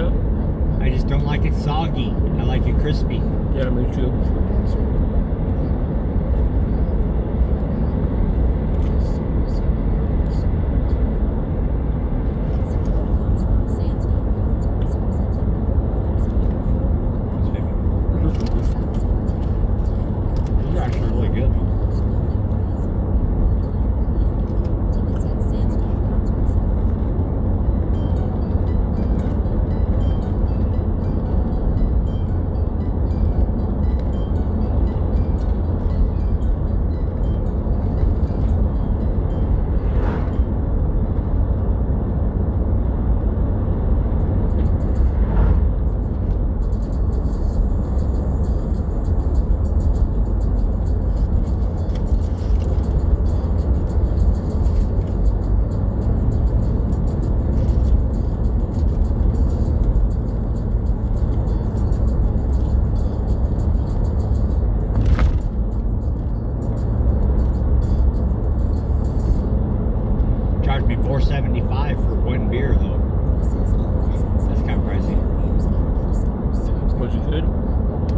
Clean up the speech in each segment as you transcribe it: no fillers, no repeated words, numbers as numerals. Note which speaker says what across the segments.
Speaker 1: Yeah.
Speaker 2: I just don't like it soggy. I like it crispy.
Speaker 1: Yeah, me too.
Speaker 2: These are actually really good. Charged me $4.75 for one beer though. That's kind of pricey.
Speaker 1: Was it good?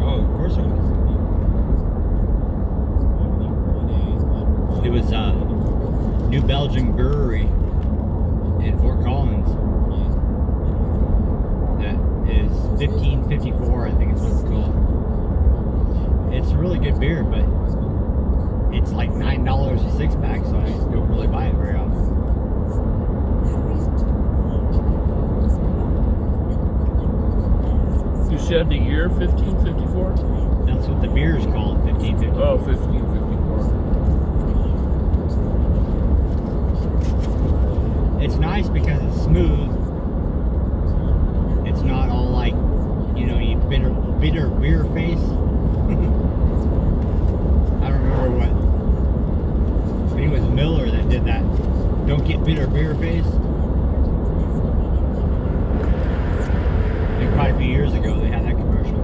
Speaker 2: Oh, of course it was. It was New Belgium Brewery in Fort Collins. That is 1554, I think is what it's called. It's a really good beer, but it's like $9 a six pack, so I don't really buy it very often.
Speaker 1: You said the year 1554?
Speaker 2: That's what the beer is called, 1554.
Speaker 1: Oh, 1554.
Speaker 2: It's nice because it's smooth. It's not all like, you know, you bitter beer face. I don't remember what. I think it was Miller that did that. Don't get bitter beer face. And quite a few years ago they had that commercial.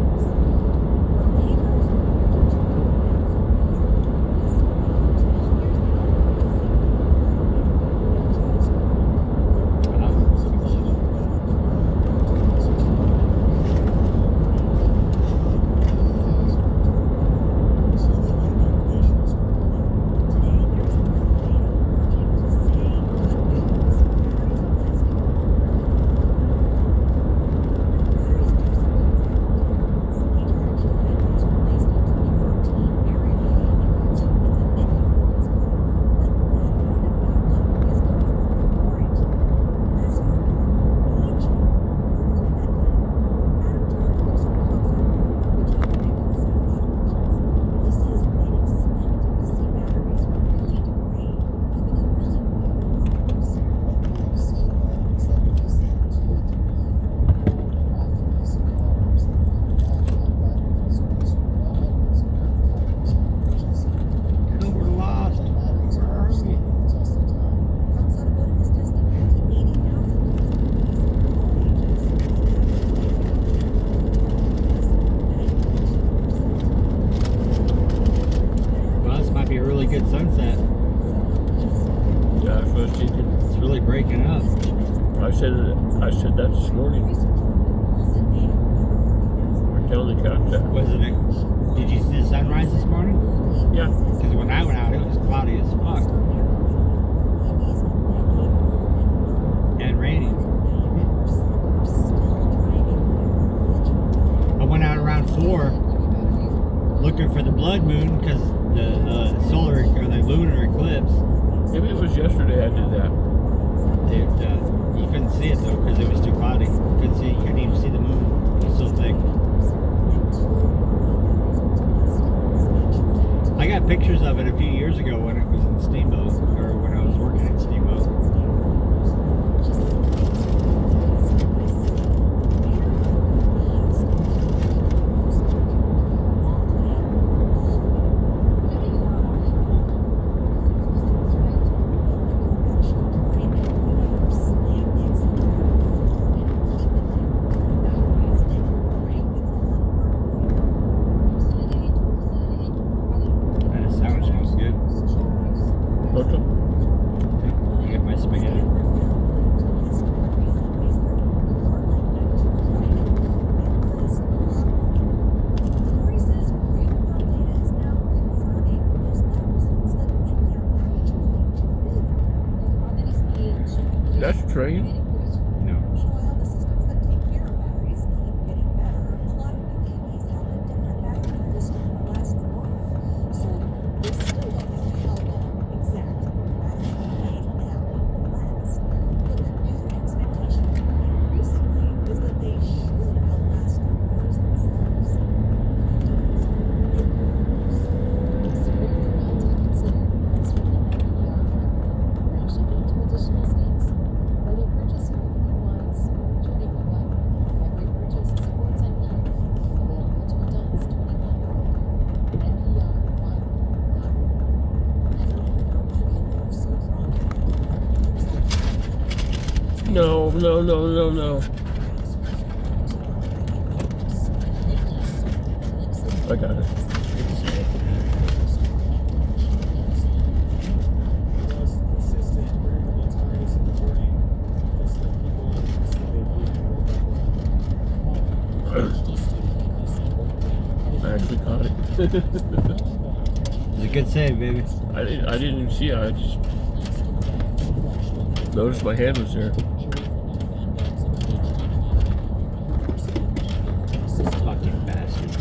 Speaker 2: Be a really good sunset.
Speaker 1: Yeah, that's what I was thinking.
Speaker 2: It's really breaking up.
Speaker 1: I said that this morning. I totally caught that.
Speaker 2: Wasn't it? Did you see the sunrise this morning?
Speaker 1: Yeah.
Speaker 2: Because when I went out, it was cloudy as fuck. And raining. I went out around 4 looking for the blood moon because the solar or the lunar eclipse.
Speaker 1: Maybe it was yesterday I did that.
Speaker 2: You couldn't see it though because it was too cloudy. You couldn't even see the moon. It was so thick. I got pictures of it a few years ago when it was in Steamboat, or when I was working at Steamboat. That sound smells good.
Speaker 1: you?
Speaker 2: No.
Speaker 3: Meanwhile, the systems that take care of batteries keep getting better. A lot of new EVs have a different battery system that lasts longer. So we still don't know how long exactly the battery made now will last. But the new expectation increasingly is that they should outlast the cars themselves.
Speaker 4: Supporting the route to consider expanding NPR funding, now shipping to additional states. Whether purchasing your new ones or joining the one, every purchase supports NPR. Available to adults 21 or older. NPR1.org.
Speaker 1: No, no, no, no, no. I got it. I actually caught it.
Speaker 2: It's a good save, baby.
Speaker 1: I didn't even see it. I just noticed my hand was there.
Speaker 2: Fucking bastard.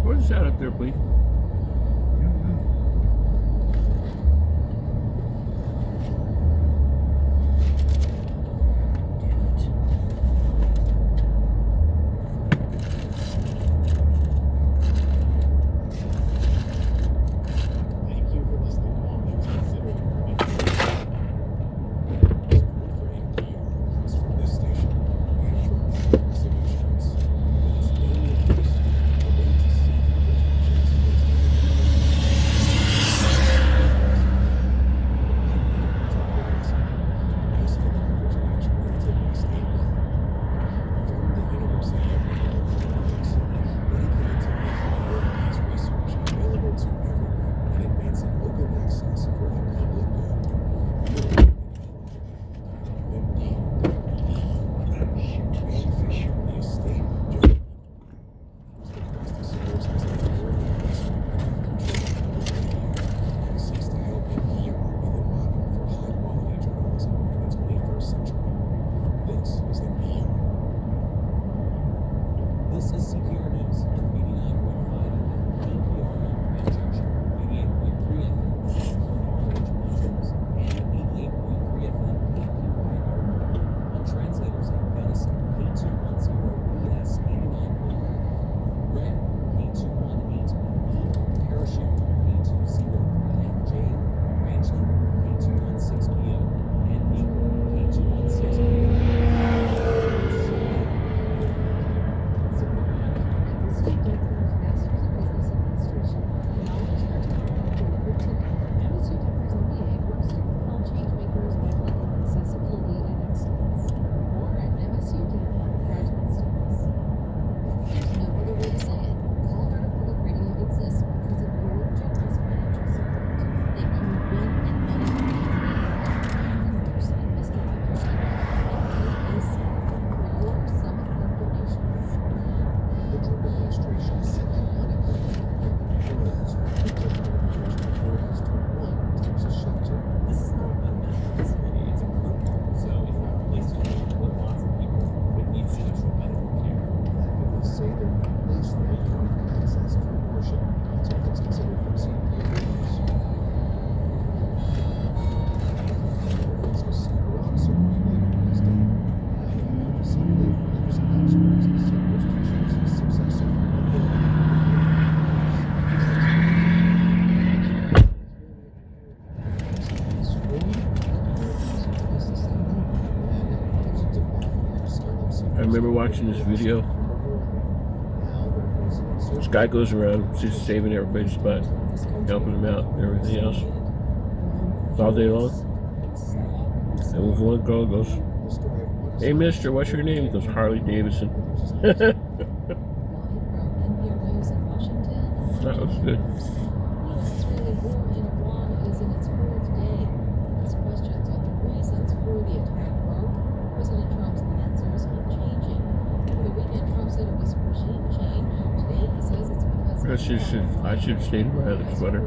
Speaker 1: What is that up there, please?
Speaker 5: Thank you for listening to All Things Considered. Support for NPR comes from this station and from Progressive Insurance. That's daily advice, a way to see how protections is
Speaker 1: remember watching this video. This guy goes around just saving everybody's butt, helping them out and everything else. All day long. And one girl goes, "Hey mister, what's your name?" He goes, "Harley Davidson."
Speaker 4: Live from NPR News in Washington.
Speaker 1: That was good.
Speaker 4: The U.S.-Israeli war in Iran is in its fourth day. As questions on the reasons for the attack grow, President Trump's answers keep changing. Over the weekend, Trump said it was regime change. Today, he says it's because
Speaker 1: I should have stayed in my other sweater.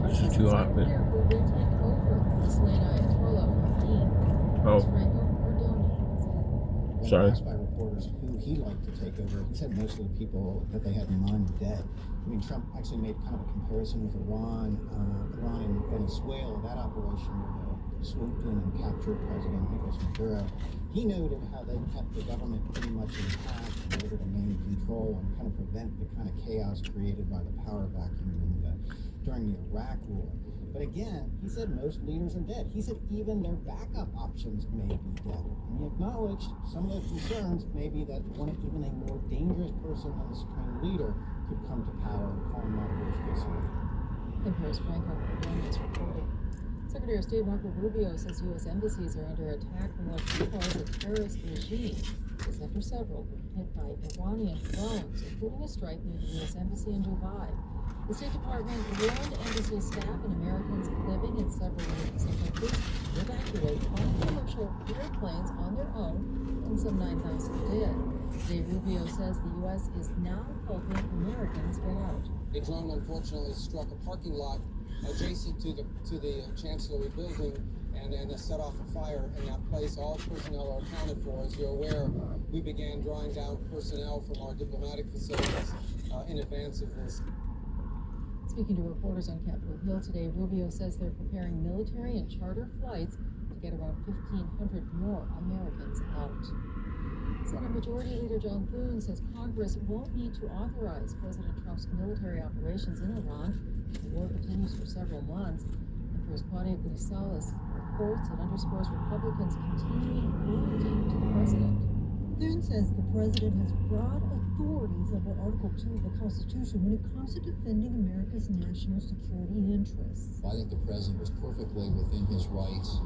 Speaker 1: This is too hot, man.
Speaker 4: who will take over the slain Ayatollah Khomeini.
Speaker 1: Oh.
Speaker 4: Franco Ordoni.
Speaker 6: When
Speaker 1: Sorry.
Speaker 6: asked by reporters who he'd like to take over, he said most of the people that they had in mind were dead. I mean, Trump actually made kind of a comparison with Iran and Venezuela, that operation where they swooped in and captured President Nicolas Maduro. He noted how they kept the government pretty much intact in order to maintain control and kind of prevent the kind of chaos created by the power vacuum during the Iraq War. But again, he said most leaders are dead. He said even their backup options may be dead. And he acknowledged some of the concerns maybe that even a more dangerous person than the supreme leader could come to power and call him out of worst case scenario.
Speaker 4: NPR's Franco Ordoni is reporting. Secretary of State Marco Rubio says U.S. embassies are under attack from what he calls a terrorist regime. This after several were hit by Iranian drones, including a strike near the U.S. Embassy in Dubai. The State Department warned embassy staff and Americans living in several Middle countries to evacuate all commercial airplanes on their own, and some 9,000 did. Today, Rubio says the U.S. is now helping Americans get out.
Speaker 7: A drone unfortunately struck a parking lot adjacent to the Chancellery building and set off a fire in that place. All personnel are accounted for. As you're aware, we began drawing down personnel from our diplomatic facilities in advance of this.
Speaker 4: Speaking to reporters on Capitol Hill today, Rubio says they're preparing military and charter flights to get around 1,500 more Americans out. Senate Majority Leader John Thune says Congress won't need to authorize President Trump's military operations in Iran. The war continues for several months. NPR's Claudia Grisales reports and underscores Republicans' continuing loyalty to the president.
Speaker 3: Thune says the president has broad authorities under Article 2 of the Constitution when it comes to defending America's national security interests.
Speaker 8: I think the president was perfectly within his rights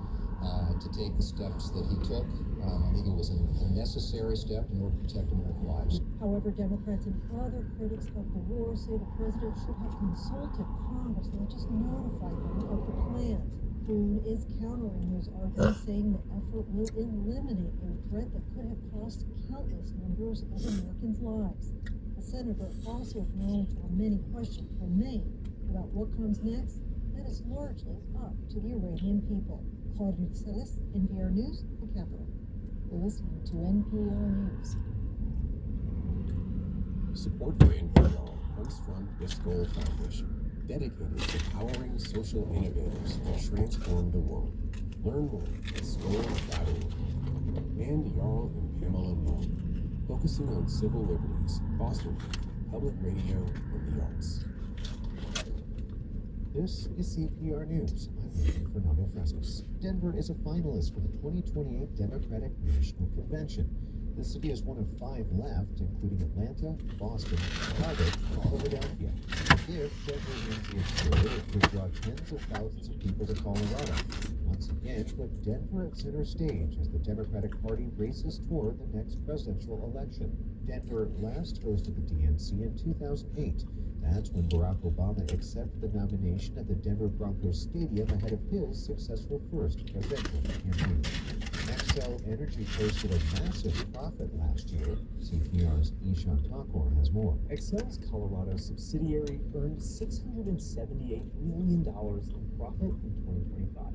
Speaker 8: to take the steps that he took. I think it was a necessary step in order to protect American lives.
Speaker 3: However, Democrats and other critics of the war say the president should have consulted Congress, not just notified them of the plan. Thune is countering those arguments, saying the effort will eliminate a threat that could have cost countless numbers of Americans' lives. The senator also acknowledged while many questions remain about what comes next, that is largely up to the Iranian people. Claudia Grisales, NPR News, the Capitol.
Speaker 4: You're listening to NPR News.
Speaker 5: Support for NPR comes from the Skoll Foundation, dedicated to powering social innovators to transform the world. Learn more at skoll.org. And Jarl and Pamela Moore, focusing on civil liberties, fostering public radio, and the arts.
Speaker 6: This is CPR News. I'm Fernando Frescos. Denver is a finalist for the 2028 Democratic National Convention. The city is one of 5 left, including Atlanta, Boston, Chicago, and Philadelphia. If Denver wins its bid, it could draw tens of thousands of people to Colorado. Once again, put Denver at center stage as the Democratic Party races toward the next presidential election. Denver last hosted the DNC in 2008. That's when Barack Obama accepted the nomination at the Denver Broncos Stadium ahead of his successful first presidential campaign. Xcel Energy posted a massive profit last year. CPR's Ishan Thakur has more.
Speaker 9: Xcel's Colorado subsidiary earned $678 million in profit in 2025.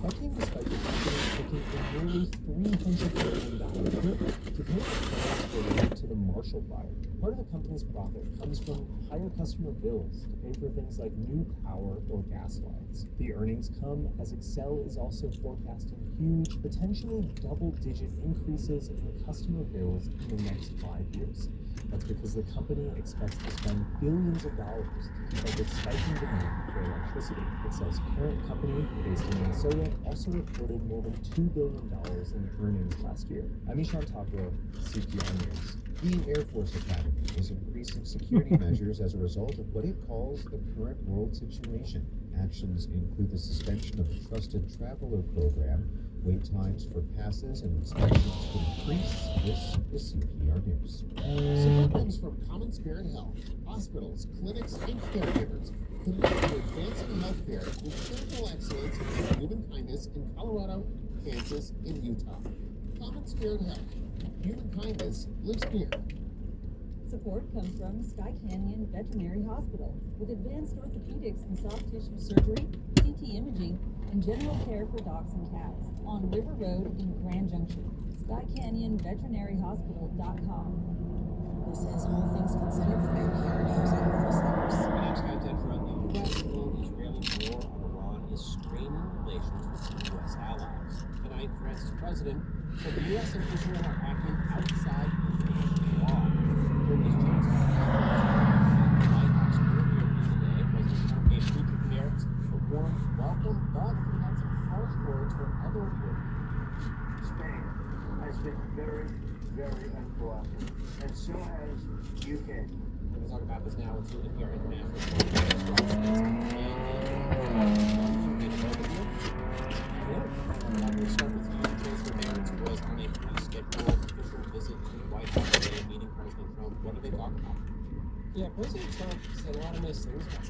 Speaker 9: That came despite the company taking a nearly $300 million hit to pay the costs related to the Marshall Fire. Part of the company's profit comes from higher customer bills to pay for things like new power or gas lines. The earnings come as Xcel is also forecasting huge, potentially double-digit increases in customer bills in the next 5 years. That's because the company expects to spend billions of dollars to keep up with spiking demand for electricity. It says parent company, based in Minnesota, also reported more than $2 billion in earnings last year. I'm Ishan Takro, CPR News.
Speaker 6: The Air Force Academy is increasing security measures as a result of what it calls the current world situation. Actions include the suspension of the Trusted Traveler program. Wait times for passes and inspections could increase. This is CPR News.
Speaker 5: Support comes from Common Spirit Health. Hospitals, clinics, and caregivers committed to advancing healthcare with clinical excellence and human kindness in Colorado, Kansas, and Utah. Common Spirit Health. Human kindness lives here.
Speaker 3: Support comes from Sky Canyon Veterinary Hospital with advanced orthopedics and soft tissue surgery, CT imaging, and general care for dogs and cats on River Road in Grand Junction. SkyCanyonVeterinaryHospital.com.
Speaker 10: This is All Things Considered from NPR News. I'm Marta Severs.
Speaker 11: My name's Scott Tetra. The U.S. Israeli war on Iran is straining relations with some U.S. allies. Tonight, France's president said the U.S. and Israel are acting outside international law. Germany's Chancellor the White House earlier today, President Trump gave weak merits for warm welcome, but he had some harsh words for other Europeans.
Speaker 12: Spain has been very, very uncooperative, and so has UK.
Speaker 11: We're going to talk about this now with NPR International. We'll start with you. Chancellor Merritt was on a pre-scheduled official visit to the White House today, meeting President Trump. What did they talk about?
Speaker 7: Yeah, President Trump said a lot of nice things about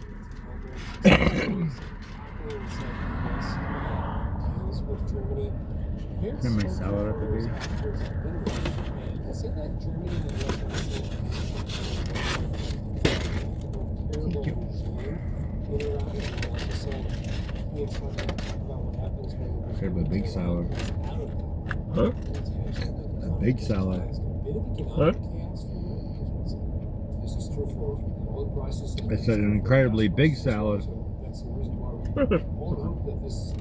Speaker 7: deals with Germany.
Speaker 2: Turn my salad up a bit.
Speaker 7: He said that Germany and the US are terrible regime in Iran. And he also said he and Trump talk about what happens when
Speaker 2: Grab a big salad.
Speaker 1: Huh?
Speaker 2: A big salad.
Speaker 1: Huh?
Speaker 12: This is true for oil prices.
Speaker 2: I said an incredibly big salad.
Speaker 12: That's the reason why we all hope that this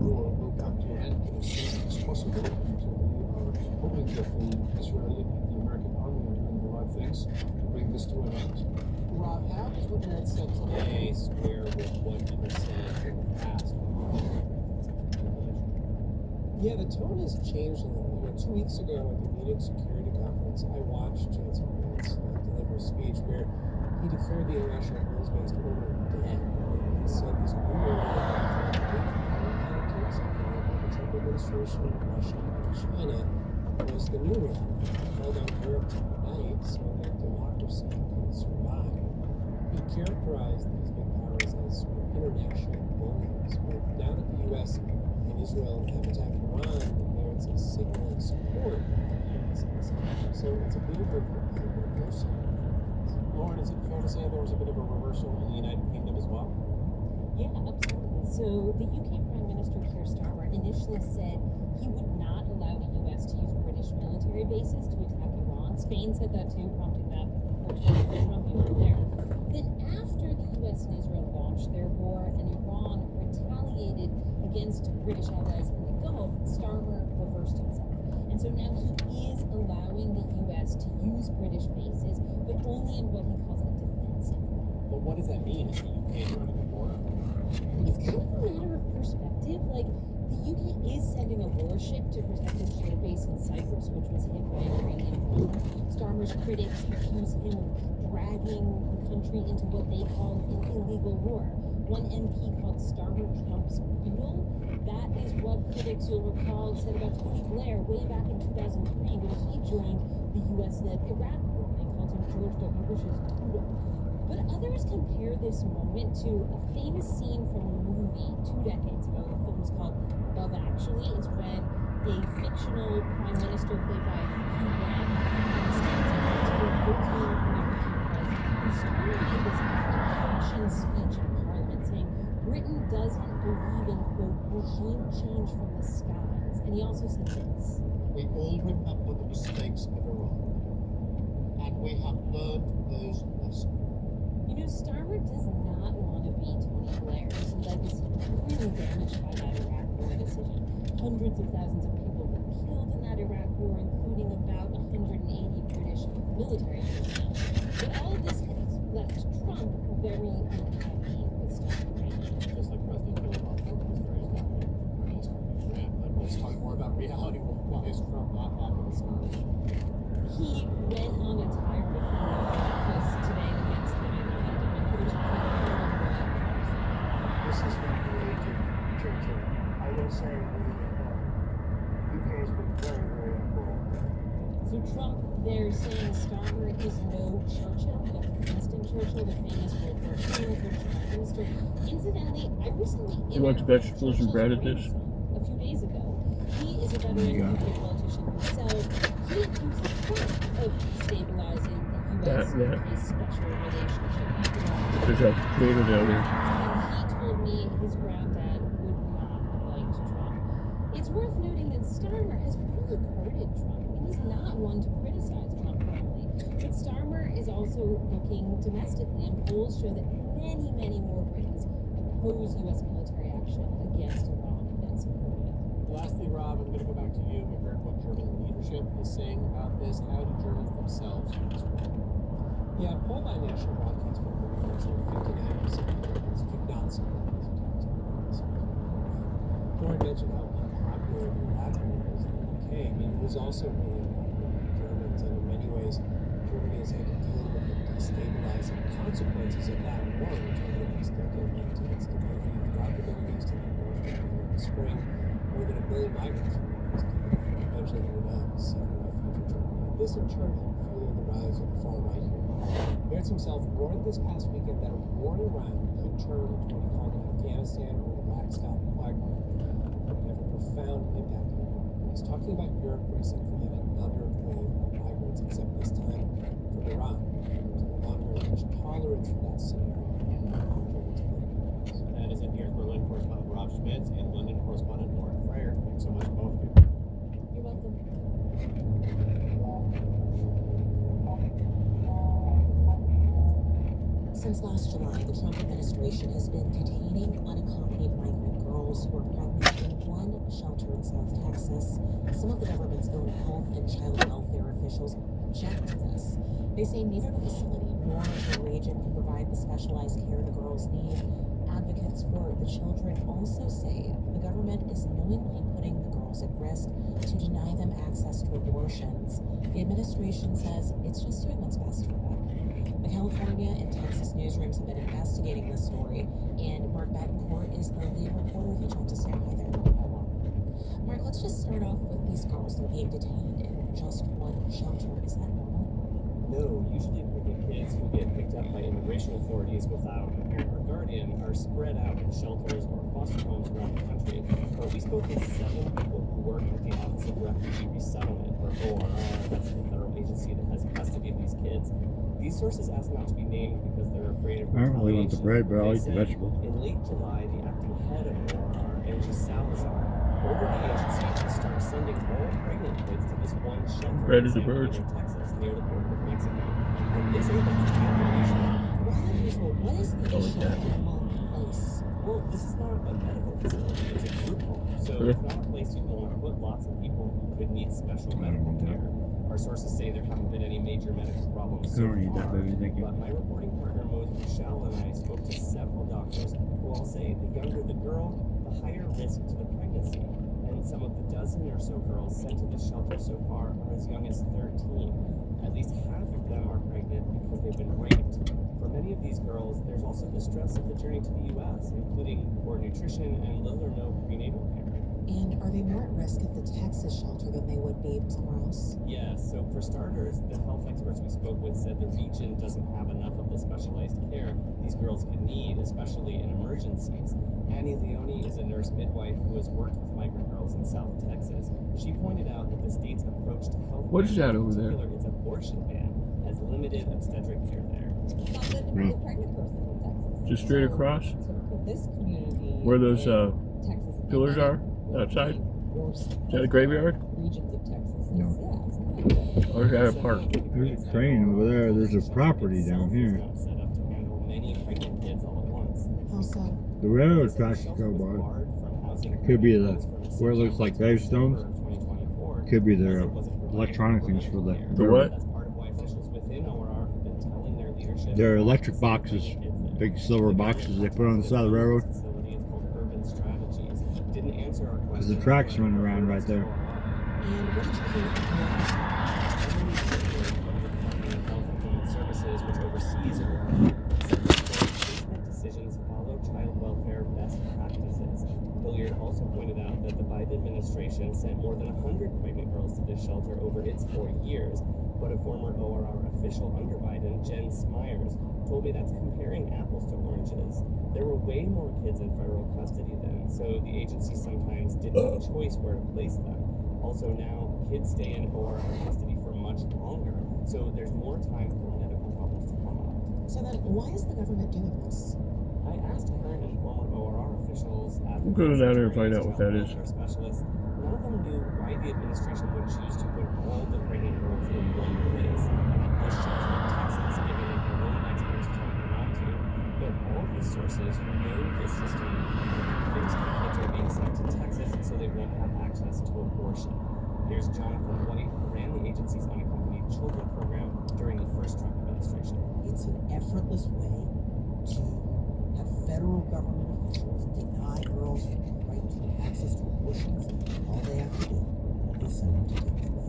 Speaker 12: war will come to an end as soon as possible. So we are hoping that the Israeli and the American army are doing the right things to bring this to an end.
Speaker 7: Rob, how does what Merritt said today
Speaker 11: Square with what he said in the past.
Speaker 7: Yeah, the tone has changed a little. 2 weeks ago at the Munich Security Conference, I watched Chancellor Merritt deliver a speech where he declared the international rules-based order dead. He said this new order politics and the Trump administration, Russia, and China was the new reality. He called on Europe to unite so that democracy can survive. He characterized these big powers as international bullies. But now that the U.S. and Israel have attacked Iran, Merritt is signaling support. So it's a bit of a reversal.
Speaker 11: Lauren, is it fair to say there was a bit of a reversal in the United Kingdom as well?
Speaker 13: Yeah, absolutely. So the UK Prime Minister Keir Starmer initially said he would not allow the US to use British military bases to attack Iran. Spain said that too, prompting that Trump you were there. Then after the US and Israel launched their war and Iran retaliated against British allies in the Gulf, Starmer reversed himself. And so now he is allowing the US to use British bases, but only in what he calls a defensive way.
Speaker 11: But what does that mean if the UK is running the border?
Speaker 13: It's kind of a matter of perspective. Like, the UK is sending a warship to protect its air base in Cyprus, which was hit by Iranian bombing. Starmer's critics accuse him of dragging the country into what they call an illegal war. One MP called Starmer Trump's Beetle. That is what critics, you'll recall, said about Tony Blair way back in 2003 when he joined the US-led Iraq war. They called him George W. Bush's Poodle. But others compare this moment to a famous scene from a movie 2 decades ago. The film was called Love Actually. It's when a fictional prime minister played by Hugh Grant stands up to a voting American president and Starmer made this impassioned speech in Parliament saying Britain doesn't believe in, quote, regime change from the skies. And he also said this.
Speaker 5: We all remember the mistakes of Iran, and we have learned those lessons.
Speaker 13: You know, Starmer does not want to be Tony Blair's legacy, really damaged by that Iraq war decision. Hundreds of thousands of people were killed in that Iraq war, including about 180 British military personnel. But all of this has left Trump very unhappy with Starmer right now.
Speaker 11: Just like President Bill Obama was very unhappy. Let's talk more about reality. Why is Trump not happy with Starmer?
Speaker 13: He went on a tirade because today against the independent reporters.
Speaker 12: This is not the age of Churchill. I will say the UK has been very, very involved.
Speaker 13: So Trump, they're saying Starmer is no Churchill, no Winston Churchill, the famous World War II British Prime Minister. Incidentally, I recently
Speaker 1: You want
Speaker 13: interviewed
Speaker 1: vegetables and
Speaker 13: Churchill's
Speaker 1: bread at this?
Speaker 13: grandson a few days ago. He is a veteran UK politician himself. He accuses Trump of destabilizing the US-UK special relationship.
Speaker 1: There's a tomato down there.
Speaker 13: He told me his granddad would not have liked Trump. It's worth noting that Starmer has really courted Trump, and he's not one to criticize Trump firmly. But Starmer is also looking domestically, and polls show that many, many more Britons oppose U.S. military action against Iran than support it.
Speaker 11: Lastly, Rob, I'm going to go back to you. We heard what German leadership is saying about this. How do Germans themselves view this war?
Speaker 14: Yeah, a poll by National Broadcast Corporation showed 59% of Americans do not support these attacks on the Corey mentioned how unpopular the Iraq war was in the UK. I mean, it was also really unpopular with Germans, and in many ways, Germany has had to deal with the destabilizing consequences of that war, which over the next decade led to instability throughout the Middle East and then more in the spring. More than 1 million migrants from the East eventually ended up seeking refuge in Germany. This in turn helped fuel the rise of the far right here. Merz himself warned this past weekend that a war in Iran could turn to what he called an Afghanistan or Iraq-style quagmire that would have a profound impact on Europe. And he's talking about Europe bracing for yet another wave of migrants, except this time from Iran. There's no longer much tolerance for that scenario.
Speaker 11: That is NPR's Berlin correspondent Rob Schmitz and London correspondent Lauren Freyer. Thanks so much, both of you.
Speaker 13: You're welcome.
Speaker 10: Since last July, the Trump administration has been detaining unaccompanied migrant girls who are pregnant in one shelter in South Texas. Some of the government's own health and child welfare officials object to this. They say neither the facility nor the region can provide the specialized care the girls need. Advocates for the children also say the government is knowingly putting the girls at risk to deny them access to abortions. The administration says it's just doing what's best for them. The California and Texas newsrooms have been investigating this story, and Mark Betancourt is the lead reporter. He joins us now. Hi there. Mark, let's just start off with these girls. They're being detained in just one shelter. Is that normal?
Speaker 11: No, usually pregnant kids who get picked up by immigration authorities without a parent or guardian are spread out in shelters or foster homes around the country. But we spoke with 7 people who work at the Office of Refugee Resettlement, or ORR, that's the federal agency that has custody of these kids. These sources asked not to be named because they're afraid of
Speaker 15: I don't really want the bread, but I'll eat the
Speaker 11: They said
Speaker 15: vegetable.
Speaker 11: in late July, the acting head of ORR, Angie Salazar, ordered the agency to start sending all pregnant kids to this one shelter
Speaker 1: Bread
Speaker 11: in
Speaker 1: is a
Speaker 11: San
Speaker 1: bird.
Speaker 11: Antonio, Texas, near the border with Mexico. And they say that's not unusual.
Speaker 10: Why unusual? What is the
Speaker 1: Oh,
Speaker 10: issue
Speaker 1: yeah.
Speaker 10: with animal in place?
Speaker 11: Well, this is not a medical facility, it's a group home. So it's not a place you'd want to put lots of people who could need special medical care. Our sources say there haven't been any major medical problems
Speaker 15: I
Speaker 11: so
Speaker 15: don't need that,
Speaker 11: far.
Speaker 15: baby. Thank you.
Speaker 11: But my reporting partner Moses Michelle and I spoke to several doctors who all say the younger the girl, the higher risk to the pregnancy. And some of the dozen or so girls sent to the shelter so far are as young as 13. At least half of them are pregnant because they've been raped. For many of these girls, there's also the stress of the journey to the U.S., including poor nutrition and little or no prenatal care.
Speaker 10: And are they more at risk at the Texas shelter than they would be somewhere else?
Speaker 11: Yes, so for starters, the health experts we spoke with said the region doesn't have enough of the specialized care these girls could need, especially in emergencies. Annie Leone is a nurse midwife who has worked with migrant girls in South Texas. She pointed out that the state's approach to health
Speaker 1: What is that over
Speaker 11: in
Speaker 1: there?
Speaker 11: particular, its abortion ban, has limited obstetric care there.
Speaker 3: It's not good to be a pregnant person in Texas.
Speaker 1: Just straight across?
Speaker 3: To put this community
Speaker 1: Where those
Speaker 3: Texas
Speaker 1: pillars are? Outside? Is that a graveyard?
Speaker 3: regions of Texas.
Speaker 15: No.
Speaker 3: Yeah, it's not good.
Speaker 1: Or is that a park?
Speaker 15: There's a train over there. There's a property down here.
Speaker 11: Not set up to handle many pregnant kids all at once.
Speaker 10: How so?
Speaker 15: The railroad tracks go by. Could be the where it looks like gravestones. Could be their electronic things for the
Speaker 1: The what?
Speaker 11: That's part of why officials
Speaker 15: They're electric boxes, big silver boxes they put on the side of the railroad.
Speaker 11: Facility, it's called Urban Strategies. Didn't answer our
Speaker 15: There's
Speaker 11: question.
Speaker 15: the tracks running around right there.
Speaker 10: And what did you hear
Speaker 11: Health and Human Services, which oversees placement decisions, follow child welfare best practices. Hilliard also pointed out that the Biden administration sent more than 100 pregnant girls to this shelter over its 4 years, but a former ORR official under Biden, Jen Smyers, told me that's comparing apples to oranges. There were way more kids in federal custody then, so the agency sometimes didn't have a choice where to place them. Also now, kids stay in ORR custody for much longer, so there's more time for medical problems to come up.
Speaker 10: So then, why is the government doing this?
Speaker 11: I asked current and former ORR officials,
Speaker 1: We'll go down there and find out what that is.
Speaker 11: specialists. None of them knew why the administration would choose to put all the pregnant girls in one place and at this shelter in Texas, given that their own experts told them not to. But all these sources who know this system are convinced that kids are being sent to Texas so they won't have access to abortion. Here's Jonathan White, who ran the agency's unaccompanied children program during the first Trump administration.
Speaker 16: It's an effortless way to have federal government officials deny girls the right to access to abortions. All they have to do is send them to Texas.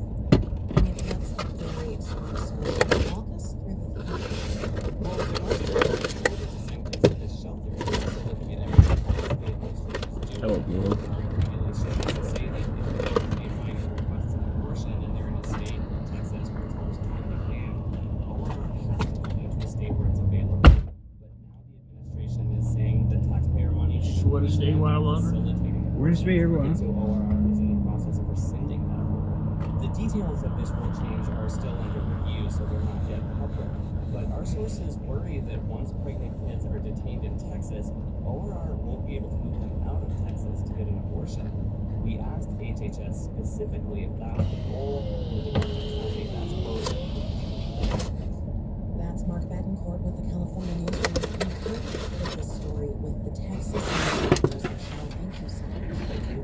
Speaker 10: I mean, that's a very smart story. Walk us through the thing.
Speaker 11: Well, the most important to send kids to this shelter is also looking at everything all the state legislators do.
Speaker 1: Oh, Lord.
Speaker 11: Regulations to say that if a minor requests an abortion and they're in a state, Texas, where it's almost totally banned, ORR has to go into a state where it's available. But now the administration is saying that taxpayer money
Speaker 1: Just want to stay a while longer.
Speaker 15: We're gonna stay here a while.
Speaker 11: So ORR is in the process of rescinding that rule. The details of this rule change are still under review, so they're not yet public. But our sources worry that once pregnant kids are detained in Texas, ORR won't be able to move them out of Texas to get an abortion. We asked HHS specifically if that's the goal, and the government told me that's both.
Speaker 10: That's Mark Betancourt with the California Newsroom. And here with this story with the Texas newspapers. Michelle, thank you so much.
Speaker 11: Thank you.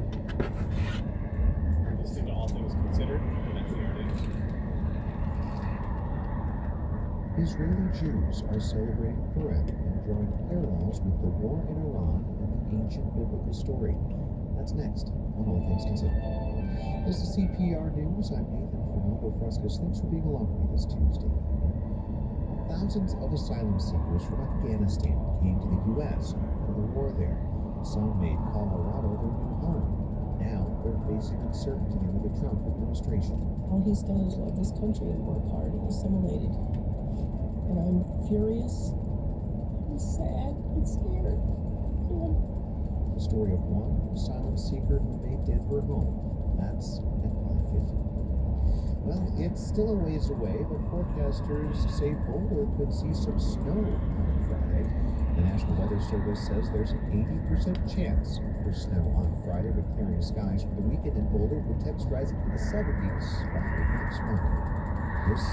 Speaker 17: Listening to All Things Considered from NPR News.
Speaker 6: Israeli Jews are celebrating Purim and drawing parallels with the war in Iran and the ancient biblical story. That's next on All Things Considered. This is CPR News. I'm Nathan Fernando Frescas. Thanks for being along with me this Tuesday. Thousands of asylum seekers from Afghanistan came to the U.S. after the war there. Some made Colorado their new home. Now they're facing uncertainty under the Trump administration.
Speaker 18: All he's done is love this country and work hard and assimilated. And I'm furious, I'm sad, I'm scared.
Speaker 6: The story of one asylum seeker who made Denver home. That's at 5:50. Well, it's still a ways away, but forecasters say Boulder could see some snow on Friday. The National Weather Service says there's an 80% chance for snow on Friday, with clearing skies for the weekend in Boulder, with temps rising to the 70s by next Monday. This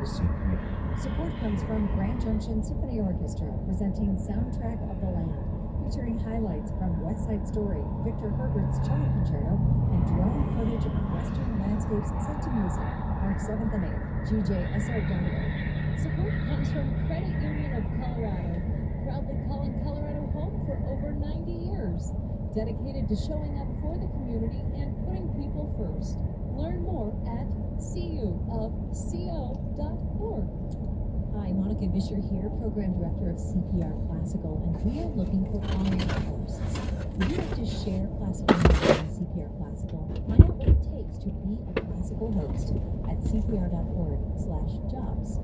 Speaker 6: is CPR.
Speaker 19: Support comes from Grand Junction Symphony Orchestra, presenting Soundtrack of the Land, featuring highlights from West Side Story, Victor Herbert's Cello Concerto, and drone footage of Western landscapes set to music, March 7th and 8th, GJSR.org.
Speaker 13: Support comes from Credit Union of Colorado, proudly calling Colorado home for over 90 years, dedicated to showing up for the community and putting people first. Learn more at cuofco.org.
Speaker 19: Hi, Monica Vischer here, Program Director of CPR Classical, and we are looking for honored hosts. Would you like to share classical music on CPR Classical? Find out what it takes to be a classical host at cpr.org/jobs.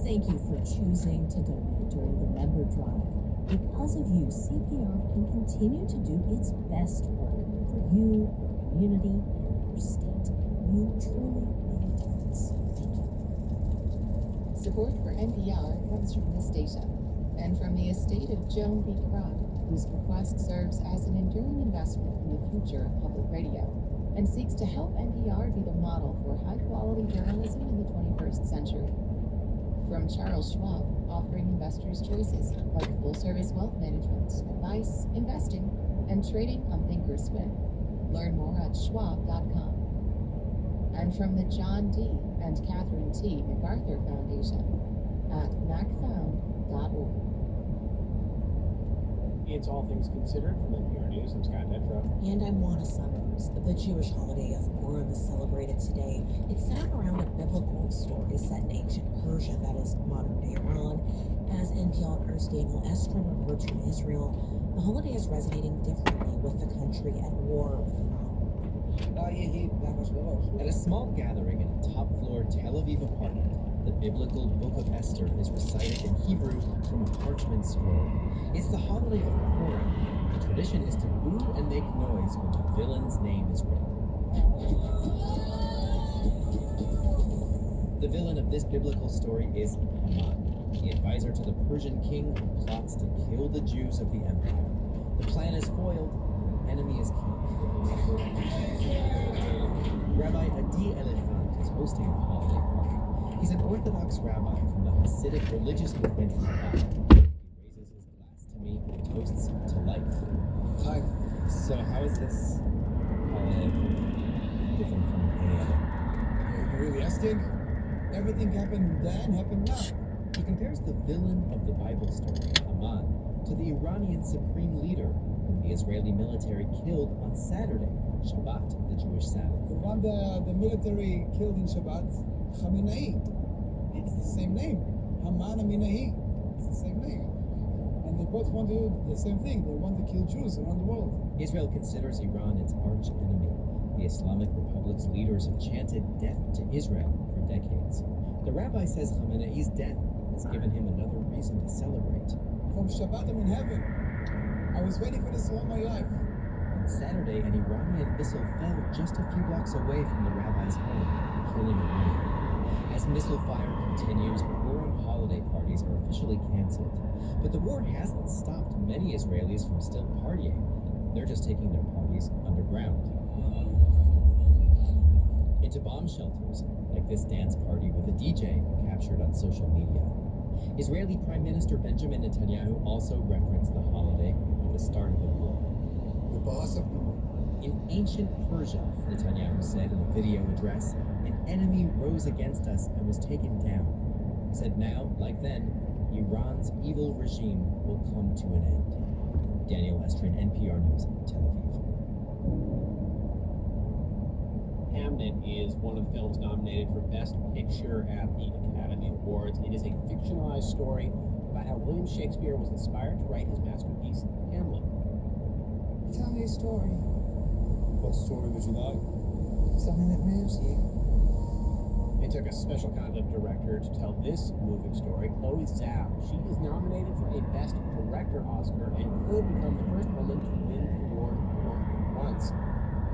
Speaker 19: Thank you for choosing to donate during the member drive. Because of you, CPR can continue to do its best work for you, your community, and your state. You truly make a difference. Thank you.
Speaker 4: Support for NPR comes from this station and from the estate of Joan B. Croft, whose bequest serves as an enduring investment in the future of public radio and seeks to help NPR be the model for high-quality journalism in the 21st century. From Charles Schwab, offering investors choices like full-service wealth management, advice, investing, and trading on Thinkorswim. Learn more at schwab.com. And from the John D. and Catherine T. MacArthur Foundation, at macfound.org.
Speaker 11: It's All Things Considered from NPR News. I'm Scott Detrow.
Speaker 10: And I'm Juana Summers. The Jewish holiday of Purim is celebrated today. It's centered around a biblical story set in ancient Persia, that is modern-day Iran. As NPR's Daniel Estrin reports from Israel, the holiday is resonating differently with the country at war with Iran.
Speaker 20: At a small gathering in a top-floor Tel Aviv apartment, the biblical Book of Esther is recited in Hebrew from a parchment scroll. It's the holiday of Purim. The tradition is to boo and make noise when the villain's name is read. The villain of this biblical story is Haman, the advisor to the Persian king who plots to kill the Jews of the empire. The plan is foiled, and an enemy is killed. Rabbi Adi Elefant is hosting the holiday party. He's an Orthodox rabbi from the Hasidic religious movement Chabad. He raises his glass to me and toasts to life. Hi. So how is this holiday different from any other?
Speaker 21: You're really asking? Everything happened then, happened now.
Speaker 20: He compares the villain of the Bible story, Haman, to the Iranian supreme leader whom the Israeli military killed on Saturday, Shabbat, the Jewish Sabbath.
Speaker 21: The one the military killed in Shabbat, Khamenei. It's the same name. Haman Amenei. It's the same name. And they both want to do the same thing. They want to kill Jews around the world.
Speaker 20: Israel considers Iran its arch enemy. The Islamic Republic's leaders have chanted death to Israel for decades. The rabbi says Khamenei's death has given him another reason to celebrate.
Speaker 21: From Shabbat, I'm in heaven. I was waiting for this all my life.
Speaker 20: On Saturday, an Iranian missile fell just a few blocks away from the rabbi's home, killing a woman. As missile fire continues, Purim holiday parties are officially canceled. But the war hasn't stopped many Israelis from still partying. They're just taking their parties underground. Into bomb shelters, like this dance party with a DJ captured on social media. Israeli Prime Minister Benjamin Netanyahu also referenced the holiday at the start of the war.
Speaker 21: The boss of the war.
Speaker 20: In ancient Persia, Netanyahu said in a video address, an enemy rose against us and was taken down. He said now, like then, Iran's evil regime will come to an end. Daniel Estrin, NPR News, Tel Aviv.
Speaker 11: Hamnet is one of the films nominated for Best Picture at the Academy Awards. It is a fictionalized story about how William Shakespeare was inspired to write his masterpiece, Hamlet.
Speaker 21: Tell me a story. What story would you like?
Speaker 16: Something that moves you.
Speaker 11: They took a special kind of director to tell this moving story, Chloe Zhao. She is nominated for a Best Director Oscar and could become the first woman to win the award more than once.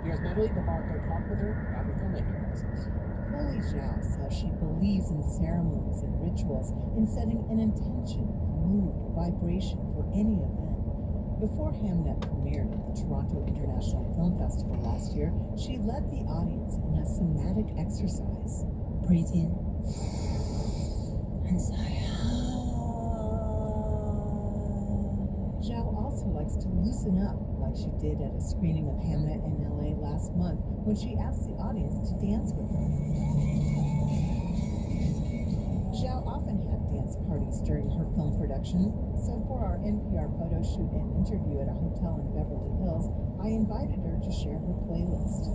Speaker 11: Here's Natalie Babarko talk with her about the filmmaking process.
Speaker 22: Chloe Zhao says she believes in ceremonies and rituals, in setting an intention, a mood, a vibration for any event. Before Hamnet premiered at the Toronto International Film Festival last year, she led the audience in a somatic exercise. Breathe in and sigh. Zhao also likes to loosen up, like she did at a screening of Hamnet in LA last month when she asked the audience to dance with her. Zhao often had dance parties during her film production, so for our NPR photo shoot and interview at a hotel in Beverly Hills, I invited her to share her playlist.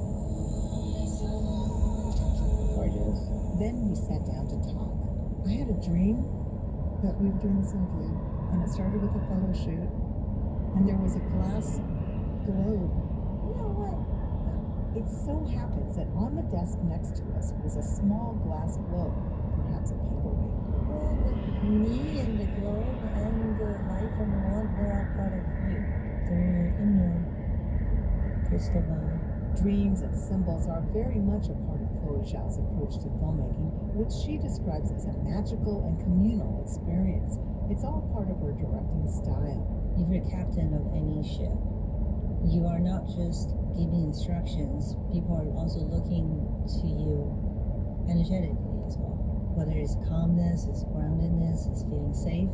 Speaker 11: Gorgeous.
Speaker 22: Then we sat down to talk. I had a dream that we were doing this interview, and it started with a photo shoot, and there was a glass globe. No way. It so happens that on the desk next to us was a small glass globe, perhaps a paperweight.
Speaker 23: Well, me and the globe and the light from the world, they're all part of you. They're in your crystal ball.
Speaker 22: Dreams and symbols are very much a part of Chloe Zhao's approach to filmmaking, which she describes as a magical and communal experience. It's all part of her directing style.
Speaker 23: If you're captain of any ship, you are not just giving instructions, people are also looking to you energetically as well. Whether it's calmness, it's groundedness, it's feeling safe,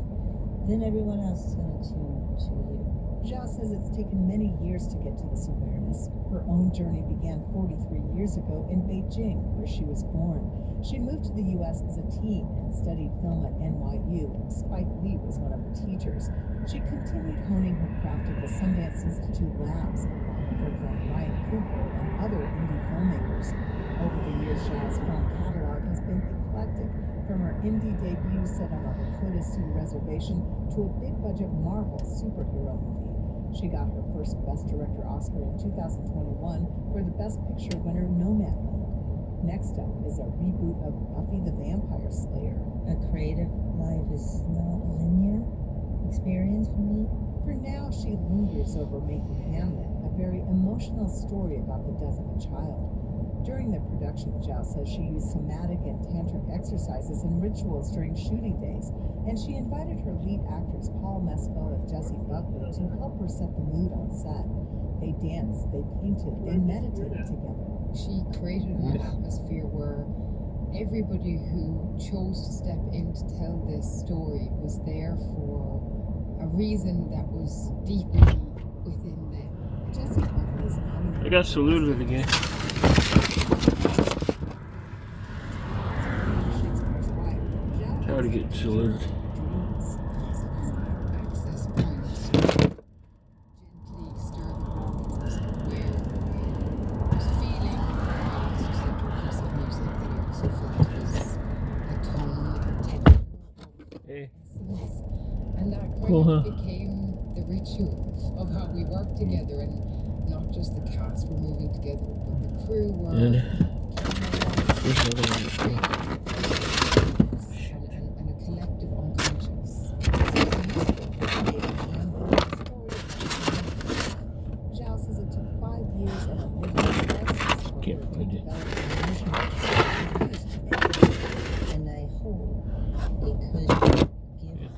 Speaker 23: then everyone else is going to tune to you.
Speaker 2: Zhao says it's taken many years to get to this awareness. Her own journey began 43 years ago in Beijing, where she was born. She moved to the U.S. as a teen and studied film at NYU. Spike Lee was one of her teachers. She continued honing her craft at the Sundance Institute Labs, along with her friend Ryan Coogler and other indie filmmakers. Over the years, Zhao's film catalog has been eclectic, from her indie debut set on a Lakota Sioux reservation to a big-budget Marvel superhero movie. She got her first Best Director Oscar in 2021 for the Best Picture winner Nomadland. Next up is a reboot of Buffy the Vampire Slayer.
Speaker 23: A creative life is not a linear experience for me.
Speaker 2: For now, she lingers over making Hamlet, a very emotional story about the death of a child. During the production, Zhao says she used somatic and tantric exercises and rituals during shooting days, and she invited her lead actors Paul Mescal and Jessie Buckley to help her set the mood on set. They danced, they painted, they meditated together.
Speaker 8: She created an atmosphere where everybody who chose to step in to tell this story was there for a reason that was deeply within them.
Speaker 2: Jessie Buckley is nominated.
Speaker 1: I got saluted again. How to get saluted.
Speaker 8: Access points. Gently stir the waters where there's feeling and also center piece of music that I also felt was a tone and texture of essence. And that kind of became the ritual of how we worked together, and not just the cast were moving together, but the crew were and a collective unconscious.
Speaker 2: Zhao says it took 5 years and a million lessons for her to develop
Speaker 23: And I hope it could give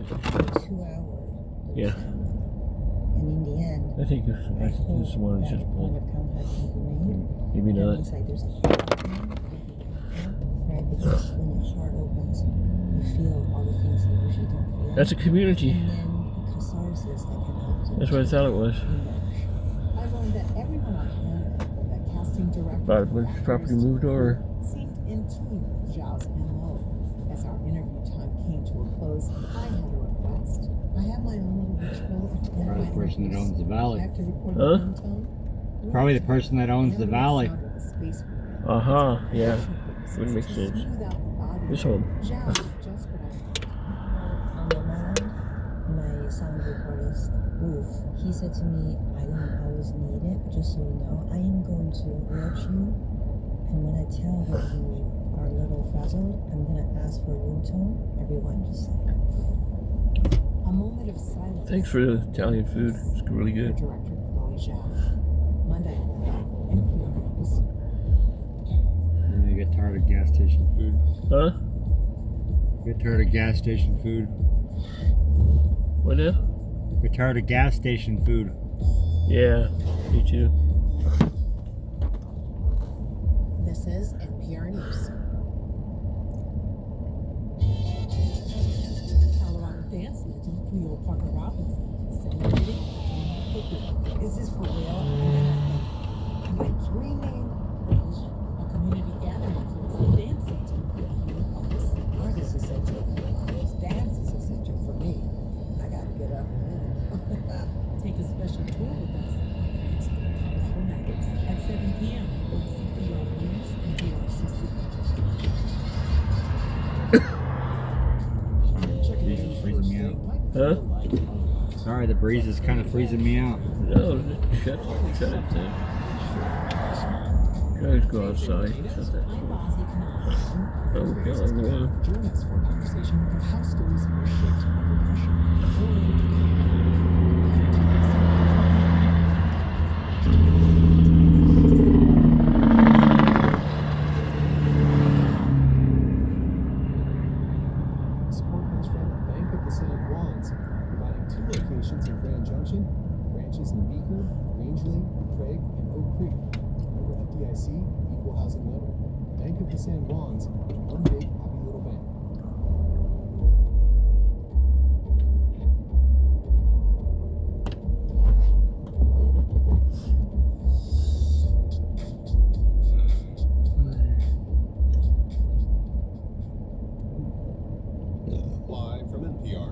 Speaker 23: people 2 hours.
Speaker 1: Yeah.
Speaker 23: And in the end,
Speaker 1: I think this one is just pulled. Maybe not.
Speaker 23: it's like there's a heart opening, right? Because when your heart opens, you feel all the things that you usually don't feel.
Speaker 1: That's a community.
Speaker 23: And then a catharsis that can help you.
Speaker 1: That's what I thought it was.
Speaker 2: I learned that everyone on Hamlet, from the casting director
Speaker 1: But when this property moved over.
Speaker 2: seemed in tune with Zhao's MO. As our interview time came to a close, I had a request. I have my own little ritual.
Speaker 15: Probably the person that owns the valley.
Speaker 2: I have to record
Speaker 1: Huh?
Speaker 2: the ringtone.
Speaker 15: Probably the person that owns the valley.
Speaker 1: Yeah. Wouldn't make sense. This one.
Speaker 23: On the land, my sound recordist, Wolf, he said to me, I don't always need it, just so you know, I am going to watch you, and when I tell that you are a little frazzled, I'm going to ask for room tone. Everyone just
Speaker 2: A moment of silence.
Speaker 1: Thanks for the Italian food. It's really good.
Speaker 2: Director Chloe Zhao. Monday, NPR News.
Speaker 15: You get tired of gas station food.
Speaker 1: Huh?
Speaker 15: Get tired of gas station food.
Speaker 1: What now?
Speaker 15: Get tired of gas station food.
Speaker 1: Yeah, me too.
Speaker 4: This is NPR News.
Speaker 2: Colorado dance legend Cleo Parker Robinson celebrated. Is this for real? Am I dreaming? A community gathering for dancing to art is essential. Dance is essential for me. I gotta get up and move. Take a special tour with us next Colorado night at 7 p.m. on CPR News and DRCC.
Speaker 15: Breeze is freezing me out.
Speaker 1: Huh?
Speaker 15: Sorry, the breeze is kind of freezing me out.
Speaker 1: No, just shut it down. Guys go outside. Shut that. Oh, God, I'm going.
Speaker 9: Join us for a conversation on how stories are shaped under pressure. Support comes from Bank of the San Juans, providing 2 locations in Grand Junction, branches in Beaker, Rangeley, Craig, and Oak Creek. Member FDIC, equal housing lender. Bank of the San Juans, one big happy little bank.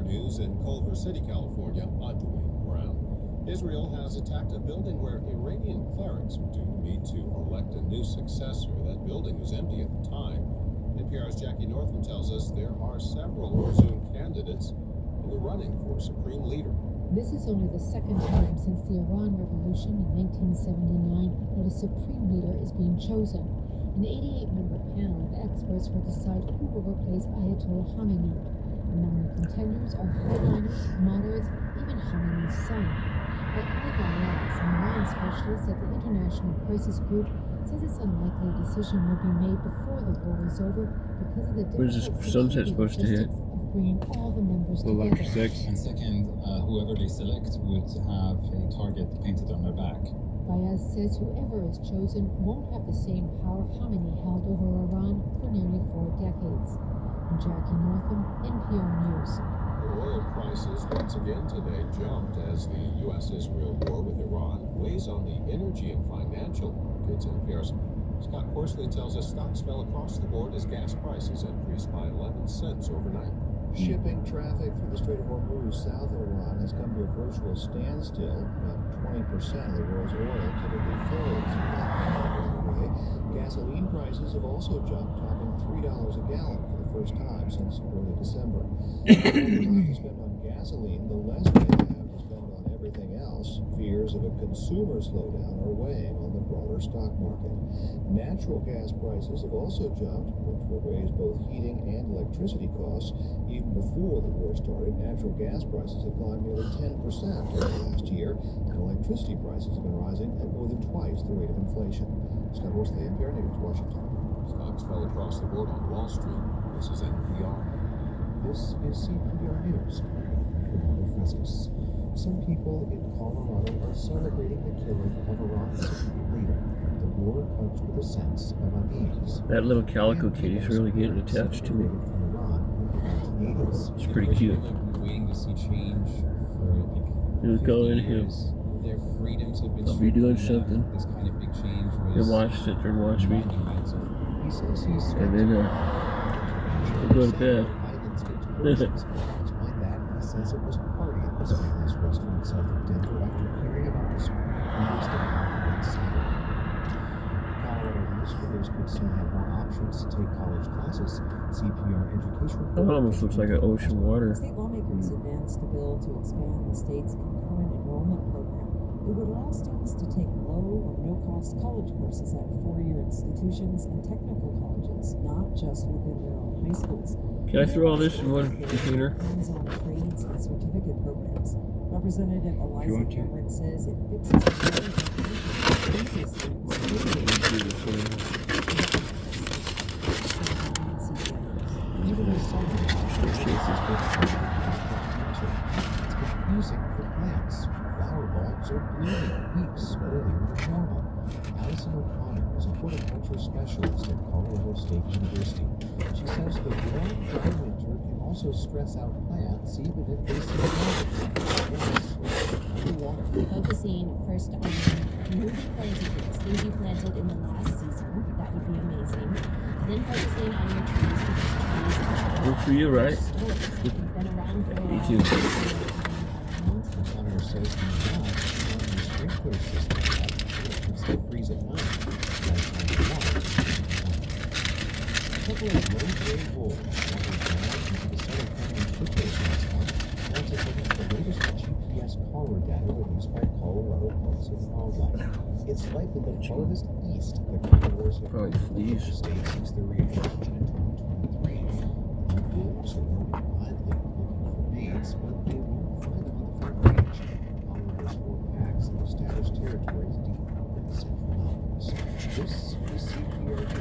Speaker 5: News in Culver City, California. I'm Dwayne Brown. Israel has attacked a building where Iranian clerics were due to meet to elect a new successor. That building was empty at the time. NPR's Jackie Northam tells us there are several presumed candidates in the running for supreme leader.
Speaker 4: This is only the second time since the Iran Revolution in 1979 that a supreme leader is being chosen. An 88-member panel of experts will decide who will replace Ayatollah Khamenei. Among the contenders are hardliners, moderates, even Khamenei's son. But Ali Bayaz, an Iran specialist at the International Crisis Group, says it's unlikely a decision will be made before the war is over because of the
Speaker 1: Where's this sunset supposed to hit?
Speaker 4: of bringing all the members
Speaker 15: Well,
Speaker 4: together.
Speaker 15: after 6.
Speaker 7: And second, whoever they select would have a target painted on their back.
Speaker 4: Bayaz says whoever is chosen won't have the same power Khamenei held over Iran for nearly 4 decades. I'm Jackie Northam, NPR News.
Speaker 5: Oil prices once again today jumped as the U.S.-Israel war with Iran weighs on the energy and financial markets. NPR's Scott Horsley tells us stocks fell across the board as gas prices increased by 11 cents overnight.
Speaker 6: Shipping traffic through the Strait of Hormuz south of Iran has come to a virtual standstill. About 20% of the world's oil typically flows through that way. Gasoline prices have also jumped, topping $3 a gallon for the first time since early December. The more they have to spend on gasoline, the less they have to spend on everything else. Fears of a consumer slowdown are weighing on the broader stock market. Natural gas prices have also jumped, which will raise both heating and electricity costs. Even before the war started, natural gas prices had climbed nearly 10% over the last year, and electricity prices have been rising at more than twice the rate of inflation. Scott Horsley, NPR News, Washington.
Speaker 5: Stocks fell across the board on Wall Street. This is NPR.
Speaker 6: This is CPR News. Fernando Frescas. Some people in Colorado are celebrating the killing of Iran's supreme leader. The war comes with a sense of unease.
Speaker 1: That little calico kitty's really getting attached to me. It's pretty cute.
Speaker 11: Waiting to see change for
Speaker 1: He'll go in here.
Speaker 11: Their freedoms have been
Speaker 1: I'll be doing something.
Speaker 11: This kind of big change
Speaker 1: He'll sit there and watch me.
Speaker 6: He says he's
Speaker 1: And then he'll go to bed.
Speaker 6: Despite that, he says it was a party at his family's restaurant south of Denver after hearing about the supreme leader's death on Saturday. Colorado high schoolers could soon have more options to take college classes. CPR education.
Speaker 1: That almost looks like an ocean water.
Speaker 2: State lawmakers advanced a bill to expand the state's concurrent enrollment program. It would allow students to take low or no-cost college courses at four-year institutions and technical colleges, not just within their own high schools.
Speaker 1: Can I throw all this in one container?
Speaker 2: Hands-on trades and certificate programs. Representative Eliza Cameron says it fixes
Speaker 6: even as some it's confusing for plants. Flower bulbs are blooming weeks earlier than normal. Allison O'Connor is a horticulture specialist at Colorado State University. She says the warm, dry winter can also stress out plants even if they see flowers. Underwater.
Speaker 13: Focusing first on new plantings things you planted in the last season. That would be amazing. Then focusing on your trees because trees
Speaker 1: Good for you, right?
Speaker 13: have been around for a while.
Speaker 1: Me too.
Speaker 6: O'Connor says he's not on the sprinkler system yet. It still freeze at night. A couple of low-grade wolves wandered down into the Southern Canyon foothills last month. That's according to the latest GPS collar data released by Colorado Parks and Wildlife. It's likely the farthest east the carnivores have moved from the state since their reintroduction in 2023. The wolves are roaming widely looking for mates, but they won't find them on the front range. Colorado's 4 packs have established territories deep in the central mountains. This is CPR News.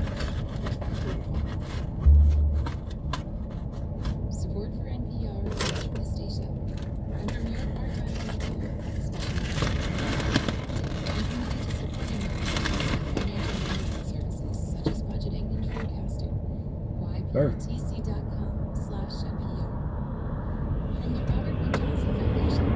Speaker 8: Support for NPR is the station. And from your part-time employer, services such as budgeting and forecasting. YPTC.com/NPR. From the Robert B. Johnson Foundation.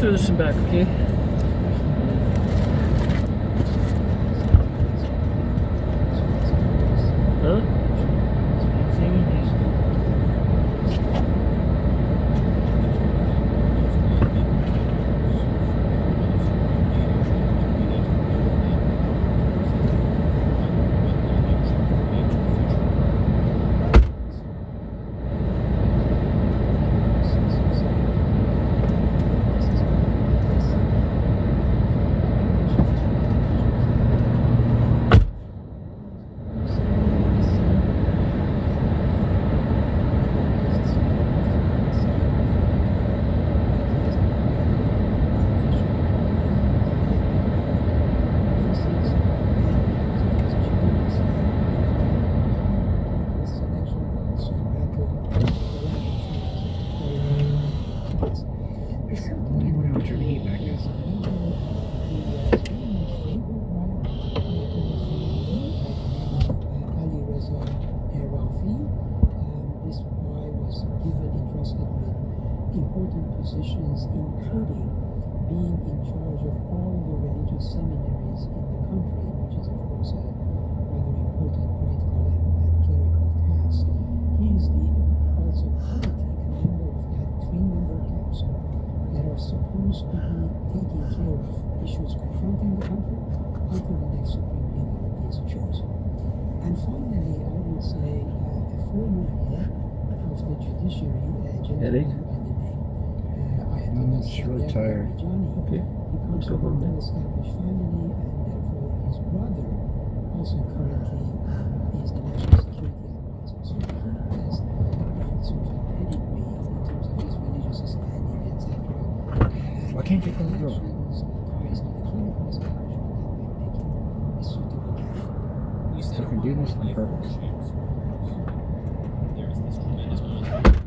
Speaker 1: throw this in back, okay? Huh?
Speaker 3: important positions, including being in charge of all the religious seminaries in the country, which is, of course, a rather important political and clerical task. He is also currently a member of that three-member council that are supposed to be taking care of issues confronting the country until the next supreme leader is chosen. And finally, I would say a former head of the judiciary, gentleman by the name Ayatollah
Speaker 15: really tired.
Speaker 1: Okay.
Speaker 3: He comes from a well-established family, and therefore his brother also currently is the national security advisor. So he has sort of a pedigree in terms of his religious standing, etc.
Speaker 15: Why can't you go girl?
Speaker 3: Ties to the clerical establishment that might make him a suitable candidate.
Speaker 15: So I can do this on purpose.
Speaker 11: There is this tremendous amount of pressure.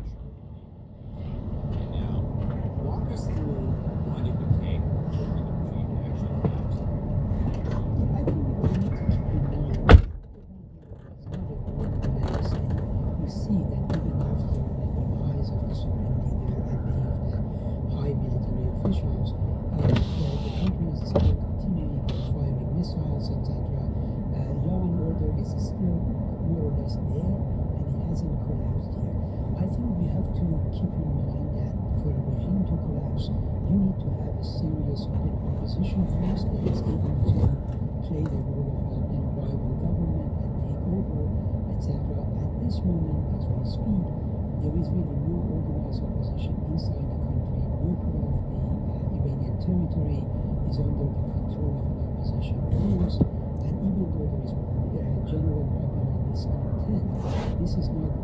Speaker 11: And now, walk us through what it would take for the regime to actually collapse.
Speaker 3: I think we need to keep in mind that it's not a tremendous thing. We see that even after the demise of the supreme leader and many of the high military officials, the country is still continuing firing missiles, etc. Law and order is still more or less there, and it hasn't collapsed yet. I think we have to keep in mind that for a regime to collapse, you need to have a serious opposition force that is able to play the role of a rival government and take over, etc. At this moment, as we speak, there is really no organized opposition inside the country. No part of the Iranian territory is under the control of an opposition force. And even though there is general popular discontent, this is not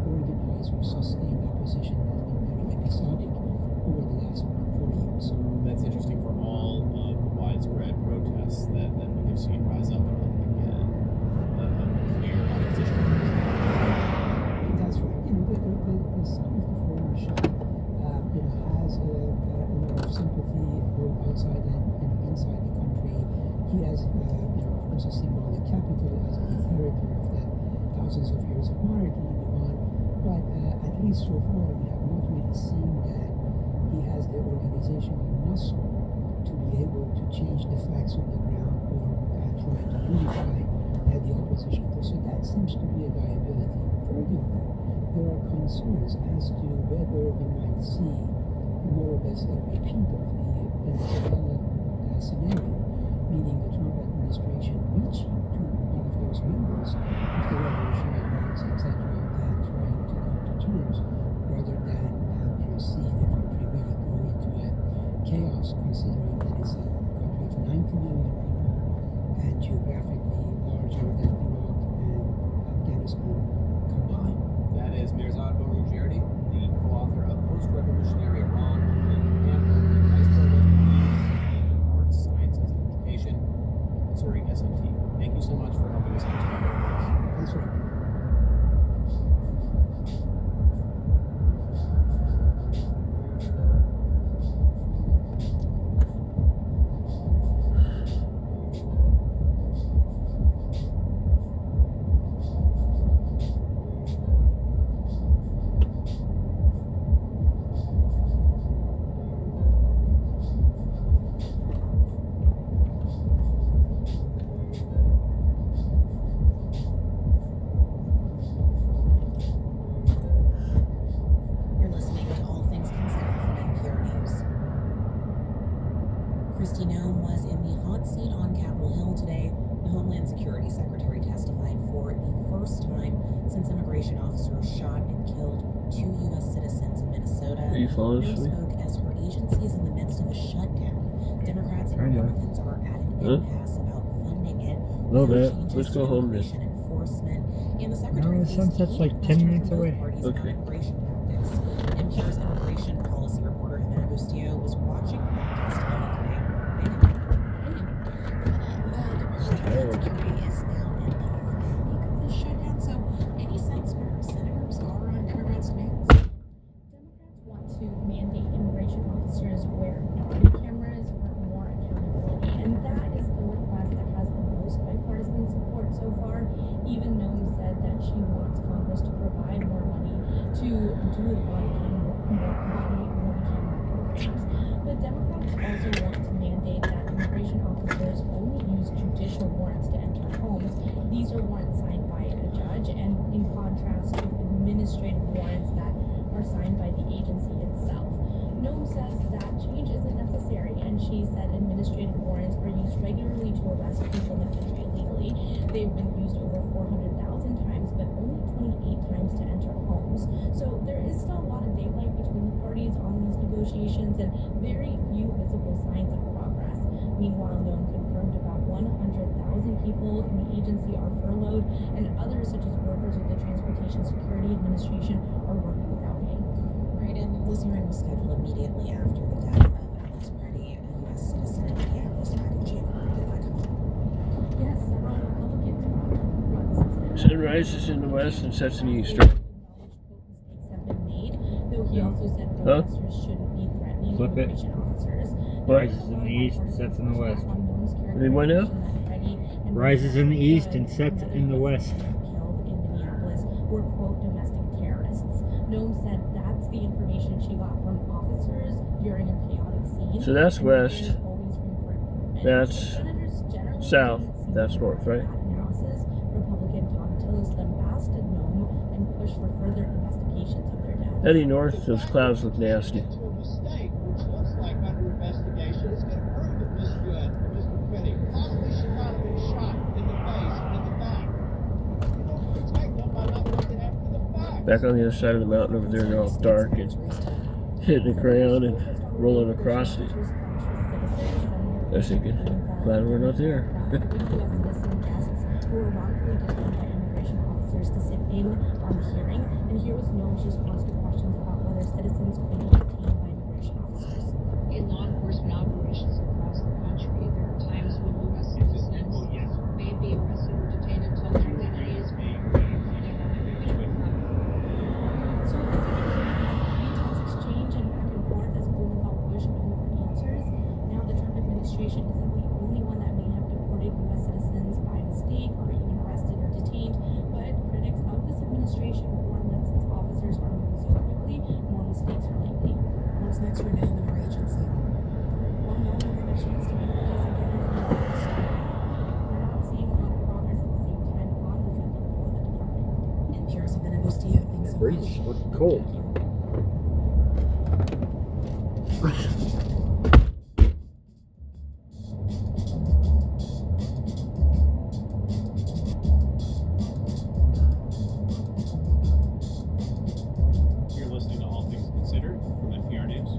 Speaker 3: organized or sustained opposition that has been very episodic over the last 40 years.
Speaker 17: That's interesting for all of the widespread protests that we have seen rise up again. A clear opposition.
Speaker 3: That's right. The son of the former Shah, has a lot of sympathy both outside and inside the country. He has, of course, a symbolic capital as an inheritor of that thousands of years of monarchy in Iran. But at least so far, we have not really seen that he has the organizational muscle to be able to change the facts on the ground or try to unify the opposition. So that seems to be a liability. Furthermore, there are concerns as to whether we might see more or less a repeat of the Venezuelan scenario, meaning the Trump administration reaching to one of those members of the Revolutionary Guards, etc., and trying to come to terms rather than see the country really go into a chaos, considering that it's a country of 90 million people and geographically larger than Iraq and Afghanistan combined.
Speaker 11: That is Mirzad Boroujerdi, the co-author of Post-Revolutionary Iran, and Vice Provost of Asian Arts, Sciences, and Education, Missouri SMT. Thank you so much for helping us understand what it is.
Speaker 3: That's right.
Speaker 10: U.S. citizens in Minnesota.
Speaker 1: Are you falling
Speaker 10: No
Speaker 1: asleep?
Speaker 10: spoke as her agency is in the midst of a shutdown. Democrats and Republicans are at an impasse about funding it.
Speaker 1: No,
Speaker 10: without
Speaker 1: man.
Speaker 10: changes
Speaker 1: Let's
Speaker 10: to
Speaker 1: go home then.
Speaker 10: immigration enforcement. And the
Speaker 15: No,
Speaker 10: Secretary
Speaker 15: the
Speaker 10: faced
Speaker 15: sunset's like 10
Speaker 10: questions
Speaker 15: minutes
Speaker 10: from both
Speaker 15: away.
Speaker 10: parties about
Speaker 1: Okay.
Speaker 10: immigration tactics. NPR's immigration policy reporter Jimena Bustillo was watching the testimony today. Homeland Security is now in the third week of this shutdown, so any sense where senators are on Democrats' demands?
Speaker 13: Democrats want to mandate immigration officers wear body cameras for more accountability, and that is the request that has the most bipartisan support so far. Even Noem said that she wants Congress to provide more money to do the body camera programs. But Democrats also want to mandate that immigration officers only use judicial warrants to enter homes. These are warrants signed by a judge, and in contrast to administrative warrants that are signed by the agency itself. Noem says that change isn't necessary, and she said administrative warrants are used regularly to arrest people in the country illegally. They've been used over 400,000 times, but only 28 times to enter homes. So there is still a lot of daylight between the parties on these negotiations and very few visible signs of progress. Meanwhile, Noem confirmed about 100,000 people in the agency are furloughed, and others, such as workers with the Transportation Security Administration, are working without pay.
Speaker 10: Right, and this hearing was scheduled immediately after the death of Alex Preddy, a U.S. citizen in Minneapolis back in January. Did that come up?
Speaker 13: Yes, several Republicans brought this incident.
Speaker 1: Sun rises in the west and sets in the east.
Speaker 13: Have been made, though he also said protesters shouldn't be threatening
Speaker 15: Flip it.
Speaker 13: immigration officers.
Speaker 15: Rises in the east, sets in the west.
Speaker 1: They what now?
Speaker 15: Rises in the east and sets in the west.
Speaker 13: Killed in Minneapolis were, quote, domestic terrorists. Noem said that's the information she got from officers during a chaotic scene.
Speaker 1: So that's
Speaker 13: and
Speaker 1: west.
Speaker 13: there's always room for improvement.
Speaker 1: That's
Speaker 13: Senators generally
Speaker 1: south.
Speaker 13: didn't see
Speaker 1: That's north, right?
Speaker 13: that analysis. Republican Tom Tillis then blasted Noem and pushed for further investigations of their death.
Speaker 1: Heading north, those clouds look nasty.
Speaker 11: To a mistake, which looks like under investigation. It's going to prove that Mr. Petty probably should not have been shot in the face and in the back. You don't protect them by not looking after the facts.
Speaker 1: Back on the other side of the mountain over there, they're all dark and hitting the ground and rolling across it. I was thinking, glad we're not there.
Speaker 13: U.S. citizen guests who were wrongfully detained by immigration officers to sit in on the hearing, and here was Noem's response to questions about whether citizens could be detained by immigration officers.
Speaker 12: In law enforcement operations across the country, there are times when U.S. citizens may be arrested or detained until their identity is made.
Speaker 13: So as intense exchange and back and forth as Blumenthal pushed Noem for answers, now the Trump administration isn't the only one that may have deported U.S. citizens by mistake or even arrested or detained, but critics of this administration warn that since officers are moving so quickly, more mistakes are likely.
Speaker 10: What's next for Noem and her agency?
Speaker 13: While Noem will have a chance to make a case again in the next story, we're not seeing a lot of progress at the same time on the funding for the department.
Speaker 10: NPR's Jimena Bustillo, thanks so
Speaker 15: Breeze
Speaker 10: much.
Speaker 15: looking cold.
Speaker 5: You're listening to All Things Considered from NPR News.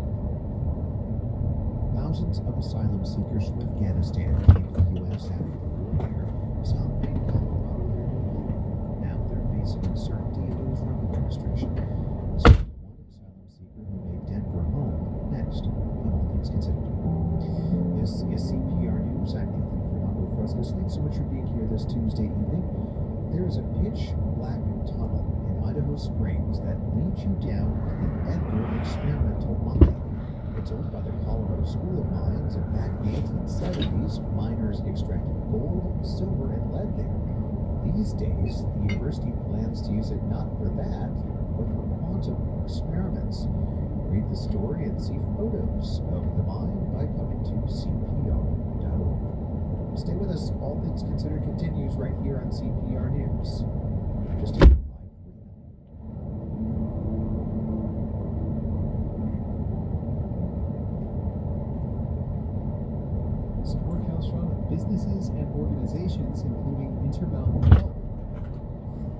Speaker 6: Thousands of asylum seekers from Afghanistan came to the U.S. after the war here. Some made Colorado their new home. Now they're facing uncertainty under the Trump administration. So one asylum seeker who made Denver home. Next on All Things Considered. This is CPR News. I'm Nathan Fernando Frescas. Thanks so much for being here this Tuesday evening. There is a pitch black tunnel in Idaho Springs that leads you down to the Edgar Experimental Mine. It's owned by the Colorado School of Mines, and back in the 1870s, miners extracted gold, silver, and lead there. These days, the university plans to use it not for that, but for quantum experiments. Read the story and see photos of the mine by coming to cpr.org. Stay with us. All Things Considered continues right here on CPR News. Just a
Speaker 9: Support comes from businesses and organizations including Intermountain Health.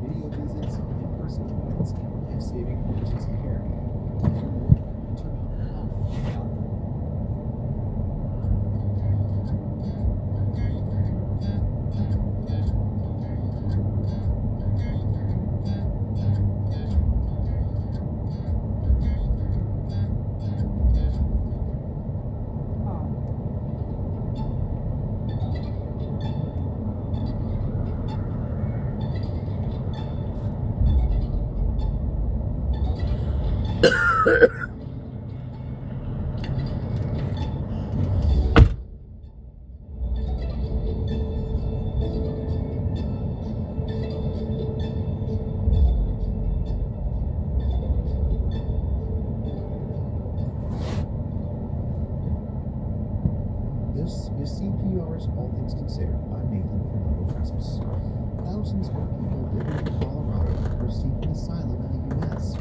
Speaker 9: video visits, in-person appointments, and life-saving emergency care. Learn more at intermountainhealth.org.
Speaker 6: This is CPR's All Things Considered. I'm Nathan Fernando Frescos. Thousands of people living in Colorado are seeking asylum in the U.S.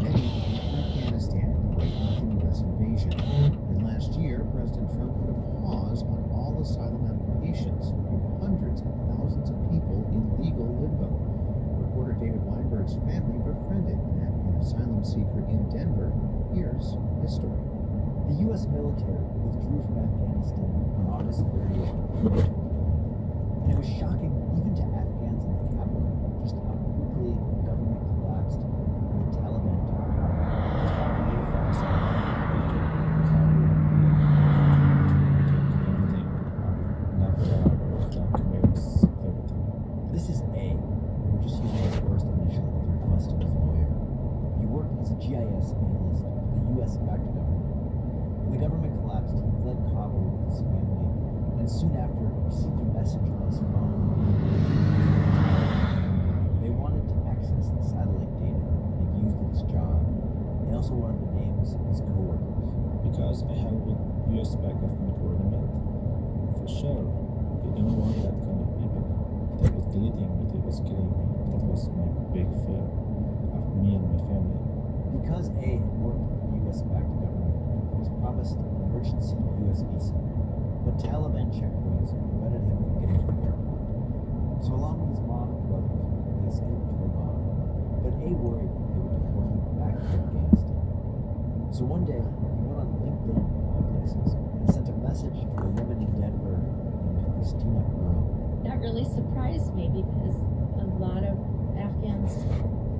Speaker 6: Many in Afghanistan in the wake of the U.S. invasion. And last year, President Trump put a pause on all asylum applications, leaving hundreds of thousands of people in legal limbo. Reporter David Weinberg's family befriended an Afghan asylum seeker in Denver. Here's his story.
Speaker 14: The U.S. military withdrew from Afghanistan on August 30th. And it was shocking even to Afghans in the capital just how quickly the government collapsed and the Taliban took power. This is A. We're just using his first initial at the request of his lawyer. He worked as a GIS analyst for the U.S.-backed government. When the government collapsed, he fled Kabul with his family, and soon after received a message on his phone. They wanted to access the satellite data he'd used in his job. They also wanted the names of his co-workers.
Speaker 18: Because I have a US back of my government, for sure, they don't want that kind of people. They was deleting me, they was killing me. That was my big fear of me and my family.
Speaker 14: Because A had worked for the US-backed government, he was promised an emergency US visa, but Taliban checkpoints prevented him from getting to the airport. So along with his mom and brothers, they escaped to Iran. But A worried they would deport him back to Afghanistan. So one day, he went on LinkedIn, of all places, and sent a message to a woman in Denver named Christina Earl.
Speaker 19: That really surprised me because a lot of Afghans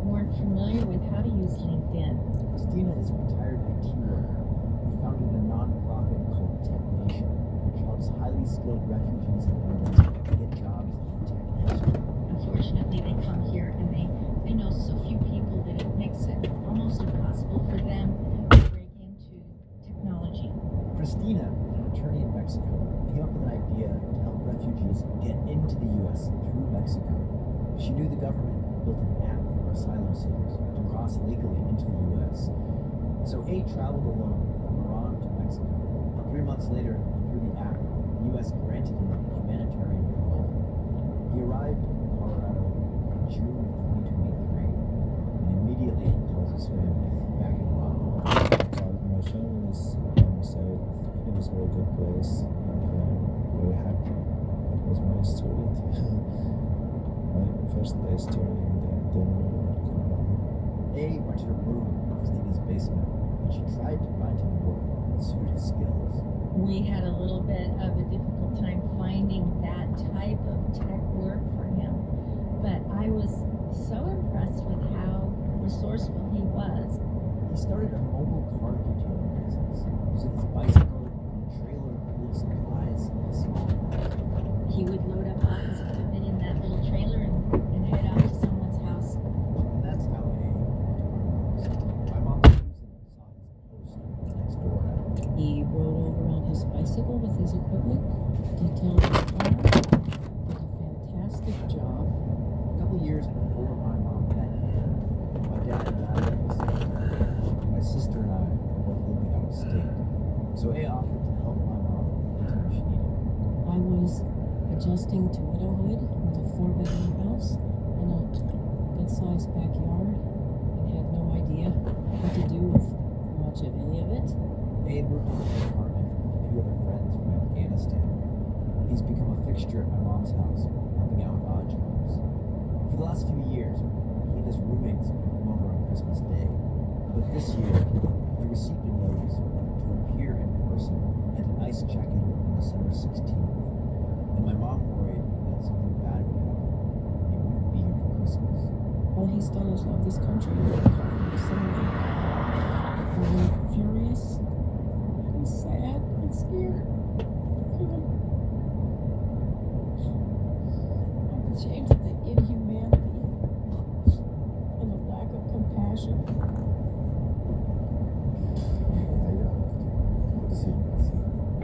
Speaker 19: weren't familiar with how to use LinkedIn.
Speaker 14: Christina is a retired IT worker who founded a non-profit called Tech Nation, which helps highly skilled refugees and immigrants get jobs in the tech industry.
Speaker 19: Unfortunately, they come here and they know so few people that it makes it almost impossible for them to break into technology.
Speaker 14: Christina, an attorney in Mexico, came up with an idea to help refugees get into the U.S. through Mexico. She knew the government had built an app for asylum seekers to cross legally into the U.S. So A traveled alone from Iran to Mexico. 3 months later, through the app, the U.S. granted him humanitarian parole. He arrived in Colorado in June of 2023 and immediately calls his family back in Iran.
Speaker 18: My family said it was a very good place and very happy. It was my story. My first day story in Denver, Colorado.
Speaker 14: A rented a room in Christina's basement, and she tried to find him work that suited his skills.
Speaker 19: We had a little bit of a difficult time finding that type of tech work for him, but I was so impressed with how resourceful he was.
Speaker 14: He started a mobile car detailing business, using his bicycle and a trailer full of supplies in a small house.
Speaker 19: He would load up all his equipment in that little trailer and head out to someone's house.
Speaker 14: And that's how A met my mom. My mom Susan saw his post next door.
Speaker 24: He rode over on his bicycle with his equipment, detailed his car, did a fantastic job.
Speaker 14: A couple years before my mom met him, my dad and I were in the same town. My sister and I were both living out of state. So A offered to help my mom anytime she needed.
Speaker 24: I was adjusting to widowhood with a 4-bedroom house and a good-sized backyard and had no idea what to do with much of any of it.
Speaker 14: A moved into an apartment with a few other friends from Afghanistan. He's become a fixture at my mom's house, helping out with odd jobs. For the last few years, he and his roommates would come over on Christmas Day. But this year, he received a notice to appear in person at an ICE check-in on December 16th. And my mom worried that something bad would happen and he wouldn't be here for Christmas.
Speaker 24: All he's done is love this country. Suddenly, I'm furious, I'm sad, I'm scared. I'm ashamed of the inhumanity and the lack of compassion.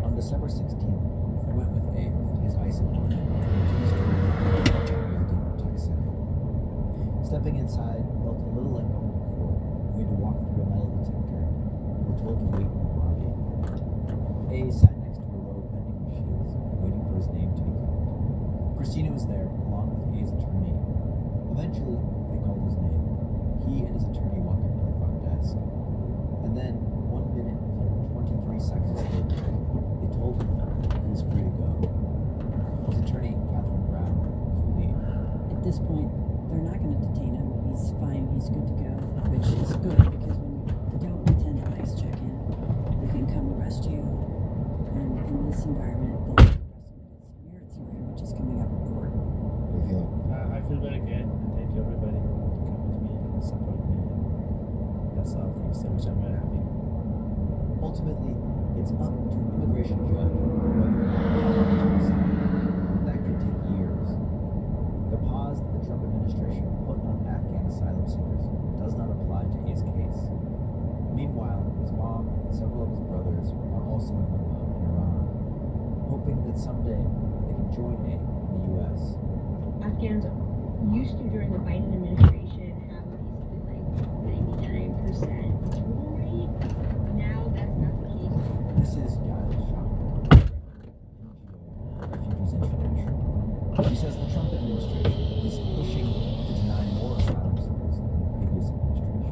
Speaker 14: On December 16th, I went with A to his ICE appointment in the Tech Center. Stepping inside felt a little like going to court. We had to walk through a metal detector and were told to wait in the lobby. A sat next to a row of vending machines, waiting for his name to be called. Christina was there, along with A's attorney. Eventually, they called his name. He and his attorney walked up to the front desk. And then, 1 minute and 23 seconds later, they told him he was free to go. His attorney, Catherine Brown, was relieved.
Speaker 16: At this point, they're not going to detain him. He's fine. He's good to go, which is good because when you don't attend an ICE check-in, we can come arrest you. And in this environment, they can arrest him at his merits hearing, which is coming up in court.
Speaker 18: I feel very good. Thank you everybody who come with me and support me. That's all. Thanks so much. I'm very happy.
Speaker 14: Ultimately, it's up to an immigration judge whether or not that could take years. The pause that the Trump administration put on Afghan asylum seekers does not apply to A's case. Meanwhile, his mom and several of his brothers are also in limbo in Iran, hoping that someday they can join A in the U.S.
Speaker 12: Afghans used to, during the Biden administration, have basically like 99% approval rate. Now that's not the case.
Speaker 14: This is Yael Shah, Refugees International. She says the Trump administration is pushing to deny more asylum seekers than the previous administration.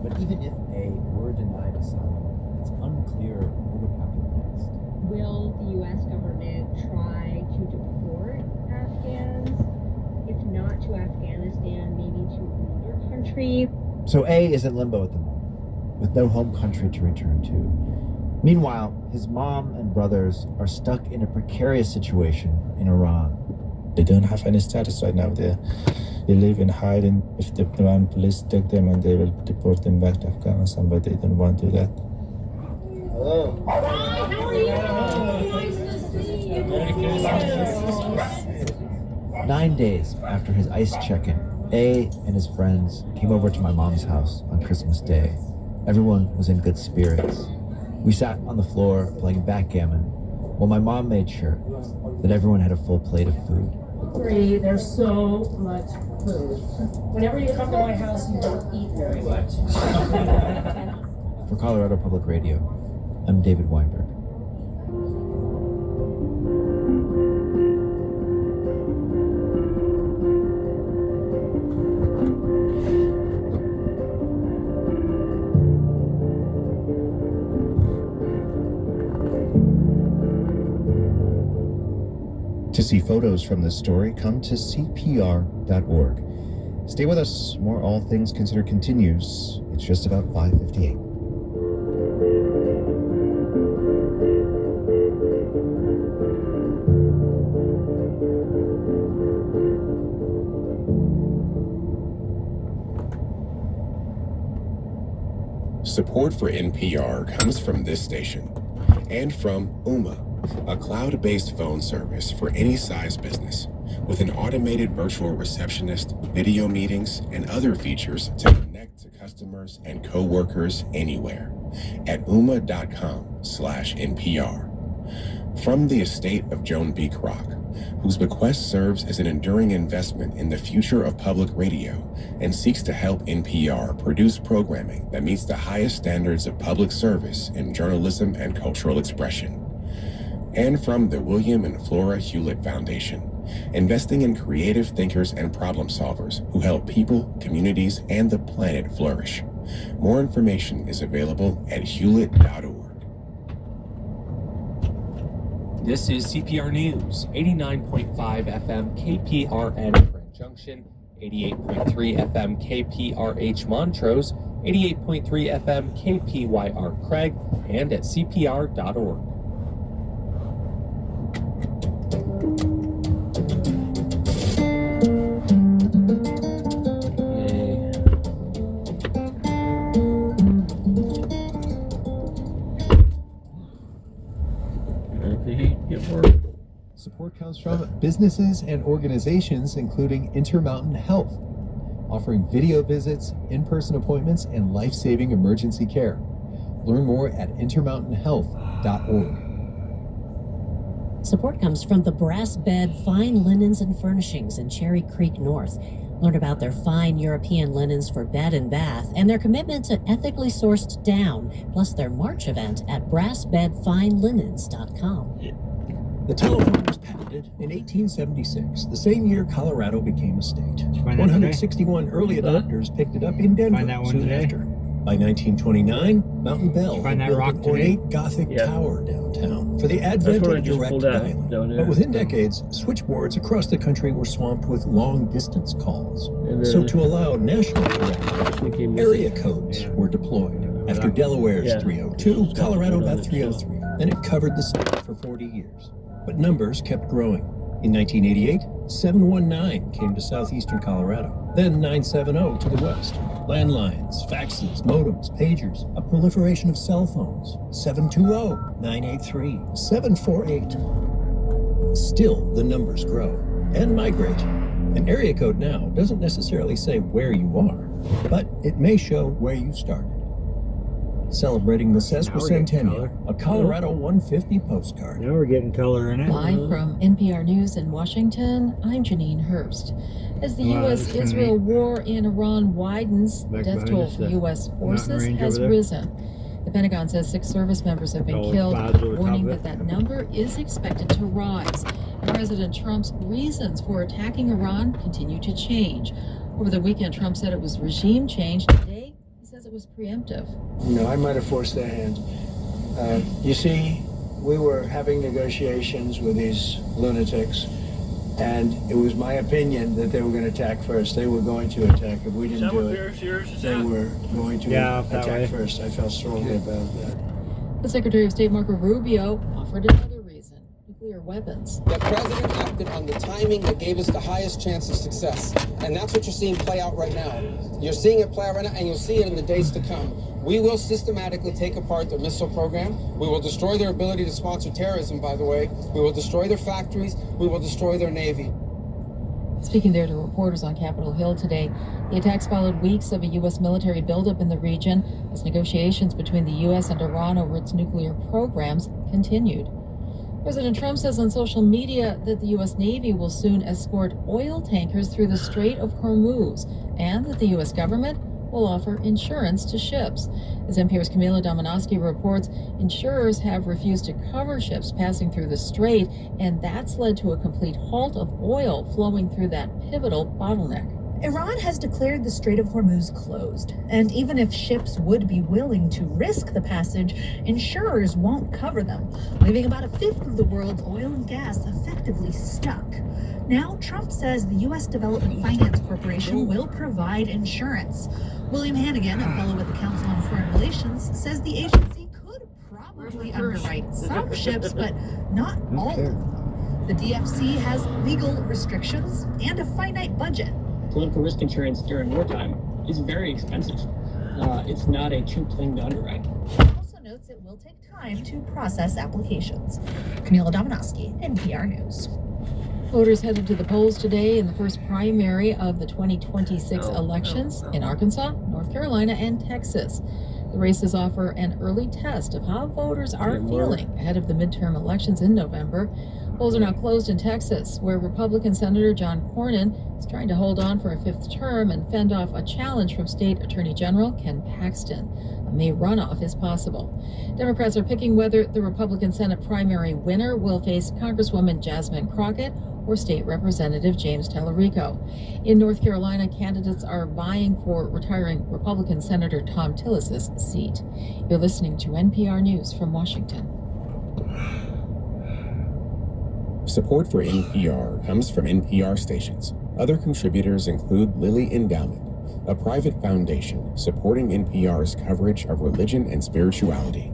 Speaker 14: But even if A were denied asylum, it's unclear what would happen next.
Speaker 12: Will the U.S. government try to deport Afghans? If not to Afghanistan, maybe to another country?
Speaker 14: So A is in limbo at the moment, with no home country to return to. Meanwhile, his mom and brothers are stuck in a precarious situation in Iran.
Speaker 18: They don't have any status right now. They live in hiding. If the Iran police take them and they will deport them back to Afghanistan, but they don't want to do that.
Speaker 12: Hello. Hi, how are you? Nice to see you. Merry Christmas.
Speaker 14: 9 days after his ICE check-in, A and his friends came over to my mom's house on Christmas Day. Everyone was in good spirits. We sat on the floor playing backgammon, while my mom made sure that everyone had a full plate of food.
Speaker 20: There's so much food. Whenever you come to my house, you don't eat very much.
Speaker 14: For Colorado Public Radio, I'm David Weinberg.
Speaker 6: To see photos from this story, come to cpr.org. Stay with us. More All Things Considered continues. It's just about 5:58.
Speaker 21: Support for NPR comes from this station and from Ooma, a cloud-based phone service for any size business with an automated virtual receptionist, video meetings, and other features to connect to customers and co-workers anywhere at ooma.com/NPR. From the estate of Joan B. Kroc, whose bequest serves as an enduring investment in the future of public radio and seeks to help NPR produce programming that meets the highest standards of public service in journalism and cultural expression. And from the William and Flora Hewlett Foundation, investing in creative thinkers and problem solvers who help people, communities, and the planet flourish. More information is available at hewlett.org.
Speaker 22: This is CPR News, 89.5 FM KPRN Grand Junction,
Speaker 4: 88.3 FM KPRH Montrose, 88.3 FM KPYR Craig, and at CPR.org.
Speaker 9: Support comes from businesses and organizations including Intermountain Health, offering video visits, in-person appointments, and life-saving emergency care. Learn more at intermountainhealth.org.
Speaker 7: Support comes from the Brass Bed Fine Linens and Furnishings in Cherry Creek North. Learn about their fine European linens for bed and bath and their commitment to ethically sourced down, plus their March event at brassbedfinelinens.com.
Speaker 22: The telephone was patented in 1876, the same year Colorado became a state. 161 early adopters picked it up in Denver soon after. By 1929, Mountain Bell built an ornate Gothic tower downtown for the advent of direct dialing. But within decades, switchboards across the country were swamped with long-distance calls. So to allow national coverage, area codes were deployed. After Delaware's 302, Colorado got 303. Then it covered the state for 40 years. But numbers kept growing. In 1988, 719 came to southeastern Colorado, then 970 to the west. Landlines, faxes, modems, pagers, a proliferation of cell phones, 720, 983, 748. Still, the numbers grow and migrate. An area code now doesn't necessarily say where you are, but it may show where you started. Celebrating the sesquicentennial, a Colorado 150 postcard.
Speaker 15: Now we're getting color in it.
Speaker 23: Live from NPR News in Washington, I'm Janine Hurst. As the U.S.-Israel war in Iran widens, the death toll for U.S. forces has risen. The Pentagon says 6 service members have been killed, warning that number is expected to rise. And President Trump's reasons for attacking Iran continue to change. Over the weekend, Trump said it was regime change. Today, he says it was preemptive.
Speaker 25: I might have forced their hand. You see, we were having negotiations with these lunatics, and it was my opinion that they were going to attack first. They were going to attack. If we didn't do it, they were going to attack first. I felt strongly about that.
Speaker 23: The Secretary of State, Marco Rubio, offered another reason: nuclear weapons.
Speaker 26: The president acted on the timing that gave us the highest chance of success. And that's what you're seeing play out right now. You're seeing it play out right now, and you'll see it in the days to come. We will systematically take apart their missile program. We will destroy their ability to sponsor terrorism, by the way. We will destroy their factories. We will destroy their Navy.
Speaker 23: Speaking there to reporters on Capitol Hill today, the attacks followed weeks of a U.S. military buildup in the region as negotiations between the U.S. and Iran over its nuclear programs continued. President Trump says on social media that the U.S. Navy will soon escort oil tankers through the Strait of Hormuz and that the U.S. government will offer insurance to ships. As NPR's Camila Dominowski reports, insurers have refused to cover ships passing through the strait, and that's led to a complete halt of oil flowing through that pivotal bottleneck.
Speaker 27: Iran has declared the Strait of Hormuz closed, and even if ships would be willing to risk the passage, insurers won't cover them, leaving about 1/5 of the world's oil and gas effectively stuck. Now, Trump says the U.S. Development Finance Corporation will provide insurance. William Hannigan, a fellow at the Council on Foreign Relations, says the agency could probably underwrite some ships, but not all of them. The DFC has legal restrictions and a finite budget.
Speaker 28: Political risk insurance during wartime is very expensive. It's not a cheap thing to underwrite.
Speaker 27: It also notes it will take time to process applications. Camila Dominowski, NPR News.
Speaker 23: Voters headed to the polls today in the first primary of the 2026 elections in Arkansas, North Carolina, and Texas. The races offer an early test of how voters are feeling ahead of the midterm elections in November. Polls are now closed in Texas, where Republican Senator John Cornyn is trying to hold on for a 5th term and fend off a challenge from State Attorney General Ken Paxton. A May runoff is possible. Democrats are picking whether the Republican Senate primary winner will face Congresswoman Jasmine Crockett or State Representative James Tallarico. In North Carolina, candidates are vying for retiring Republican Senator Tom Tillis's seat. You're listening to NPR News from Washington.
Speaker 21: Support for NPR comes from NPR stations, Other contributors include Lilly Endowment, a private foundation supporting NPR's coverage of religion and spirituality,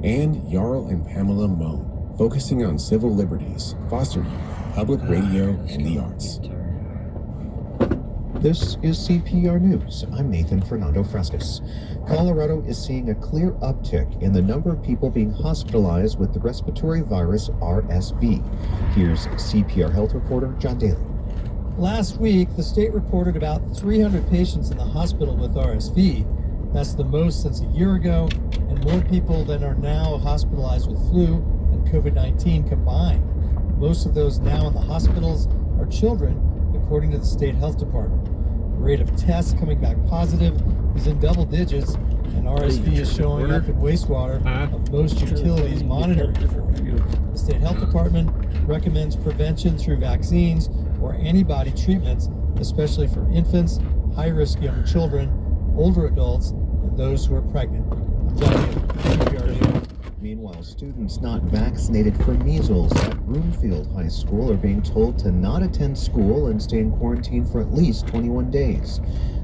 Speaker 21: and Jarl and Pamela Mohn, focusing on civil liberties, foster youth, public radio, and the arts.
Speaker 6: This is CPR News. I'm Nathan Fernando Frescas. Colorado is seeing a clear uptick in the number of people being hospitalized with the respiratory virus RSV. Here's CPR health reporter John Daly.
Speaker 1: Last week, the state reported about 300 patients in the hospital with RSV. That's the most since a year ago, and more people than are now hospitalized with flu and COVID-19 combined. Most of those now in the hospitals are children, according to the state health department. The rate of tests coming back positive is in double digits, and RSV is showing up in wastewater of most utilities monitoring for it. The state health department recommends prevention through vaccines or antibody treatments, especially for infants, high-risk young children, older adults, and those who are pregnant. I'm John.
Speaker 6: Meanwhile, students not vaccinated for measles at Broomfield High School are being told to not attend school and stay in quarantine for at least 21 days.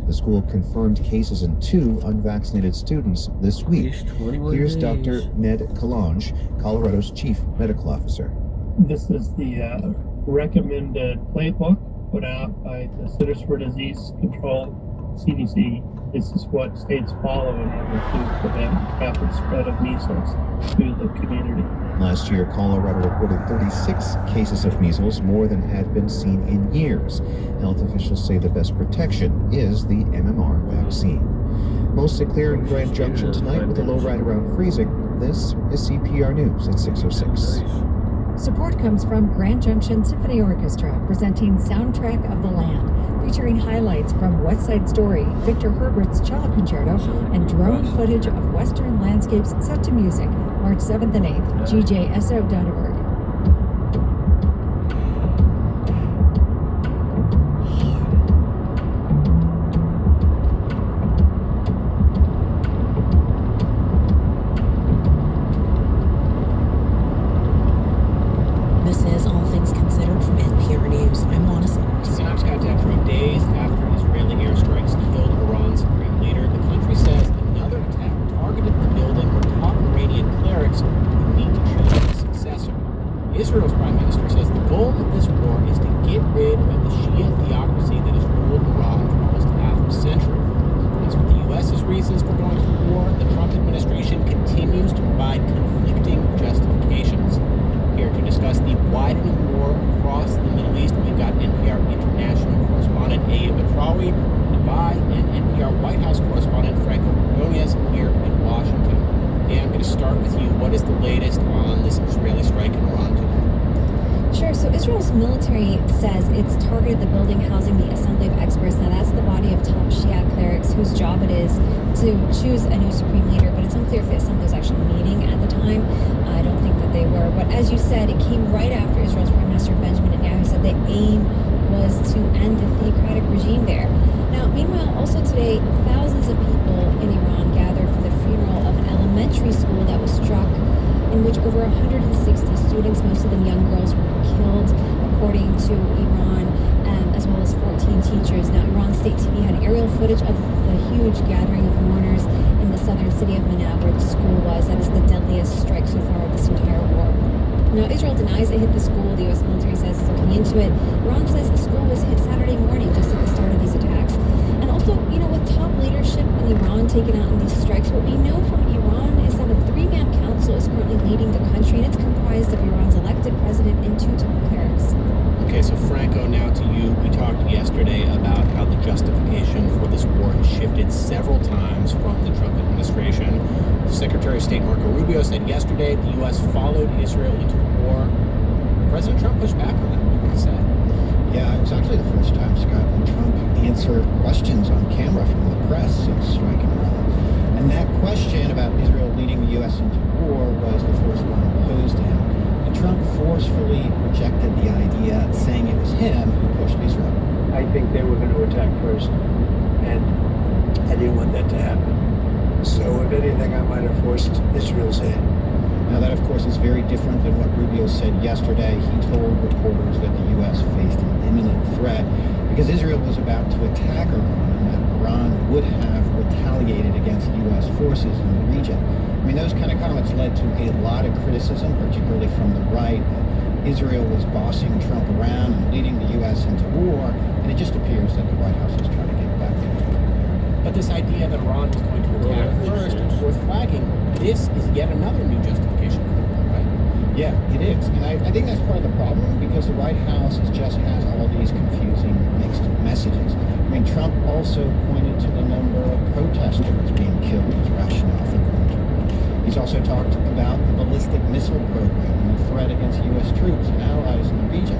Speaker 6: The school confirmed cases in 2 unvaccinated students this week. Here's Dr. Ned Kalange, Colorado's chief medical officer.
Speaker 2: This is the recommended playbook put out by the Centers for Disease Control, CDC. This is what states follow in order to prevent rapid spread of measles to the community.
Speaker 6: Last year, Colorado reported 36 cases of measles, more than had been seen in years. Health officials say the best protection is the MMR vaccine. Mostly clear in Grand Junction tonight with a low right around freezing. This is CPR News at 6:06.
Speaker 3: Support comes from Grand Junction Symphony Orchestra, presenting Soundtrack of the Land, featuring highlights from West Side Story, Victor Herbert's Cello Concerto, and drone footage of Western landscapes set to music, March 7th and 8th, gjso.org.
Speaker 7: This is All Things Considered from NPR News. I'm Lana Summers.
Speaker 8: Synopsis got down 3 days after Israeli airstrikes killed Iran's supreme leader. The country says another attack targeted the building where top Iranian clerics would meet to choose a successor. Israel's prime minister says the goal of this war is to get rid of the Shia theocracy that has ruled Iran for almost half a century. As with the U.S.'s reasons for going to war, the Trump administration continues to provide conflicting justifications. Here to discuss the widening war across the Middle East, we've got NPR international correspondent Aya Batrawi in Dubai and NPR White House correspondent Franco Ordonez here in Washington. Hey, I'm going to start with you. What is the latest on this Israeli strike in Iran today?
Speaker 10: Sure. So Israel's military says it's targeted the building housing the Assembly of Experts. Now that's the body of top Shia clerics whose job it is to choose a new supreme leader, but it's unclear if the Assembly was actually meeting at the time. I don't think that they were. But as you said, it came right after Israel's Prime Minister Benjamin Netanyahu said the aim was to end the theocratic regime there. Now, meanwhile, also today, thousands of people in Iran gathered for the funeral of an elementary school that was struck, in which over 160 students, most of them young girls, were killed, according to Iran, as well as 14 teachers. Now, Iran State TV had aerial footage of the huge gathering of mourners in the southern city of Manab, where the school was. That is the deadliest strike so far of this entire war. Now, Israel denies it hit the school. The U.S. military says it's looking into it. Iran says the school was hit Saturday morning, just at the start of these attacks. And also, with top leadership in Iran taken out in these strikes, what we know from Iran is that a 3-man council is currently leading the country, and it's comprised of Iran's elected president and 2 top clerics.
Speaker 8: Okay, so Franco, now to you. We talked yesterday about how the justification for this war has shifted several times from the Trump administration. Secretary of State Marco Rubio said yesterday the U.S. followed Israel into the war. President Trump pushed back on that. What did he say?
Speaker 11: Yeah, it was actually the first time, Scott, when Trump answered questions on camera from the press since striking Iran. And that question about Israel leading the U.S. into war was the first one posed to him. And Trump forcefully rejected the idea, saying it was him who pushed Israel.
Speaker 25: I think they were going to attack first, and I didn't want that to happen. So if anything, I might have forced Israel's hand.
Speaker 11: Now that, of course, is very different than what Rubio said yesterday. He told reporters that the U.S. faced an imminent threat. because Israel was about to attack Iran and that Iran would have retaliated against U.S. forces in the region. I mean, those kind of comments led to a lot of criticism, particularly from the right. Israel was bossing Trump around and leading the U.S. into war, and it just appears that the White House is trying to get back to it.
Speaker 8: But this idea that Iran was going to attack first and worth flagging, this is yet another new justification for war, right?
Speaker 11: Yeah, it is. And I think that's part of the problem, because the White House just has all these confusing mixed messages. I mean, Trump also pointed to the number of protesters being killed as rationale for going to war. He's also talked about the ballistic missile program and the threat against U.S. troops and allies in the region.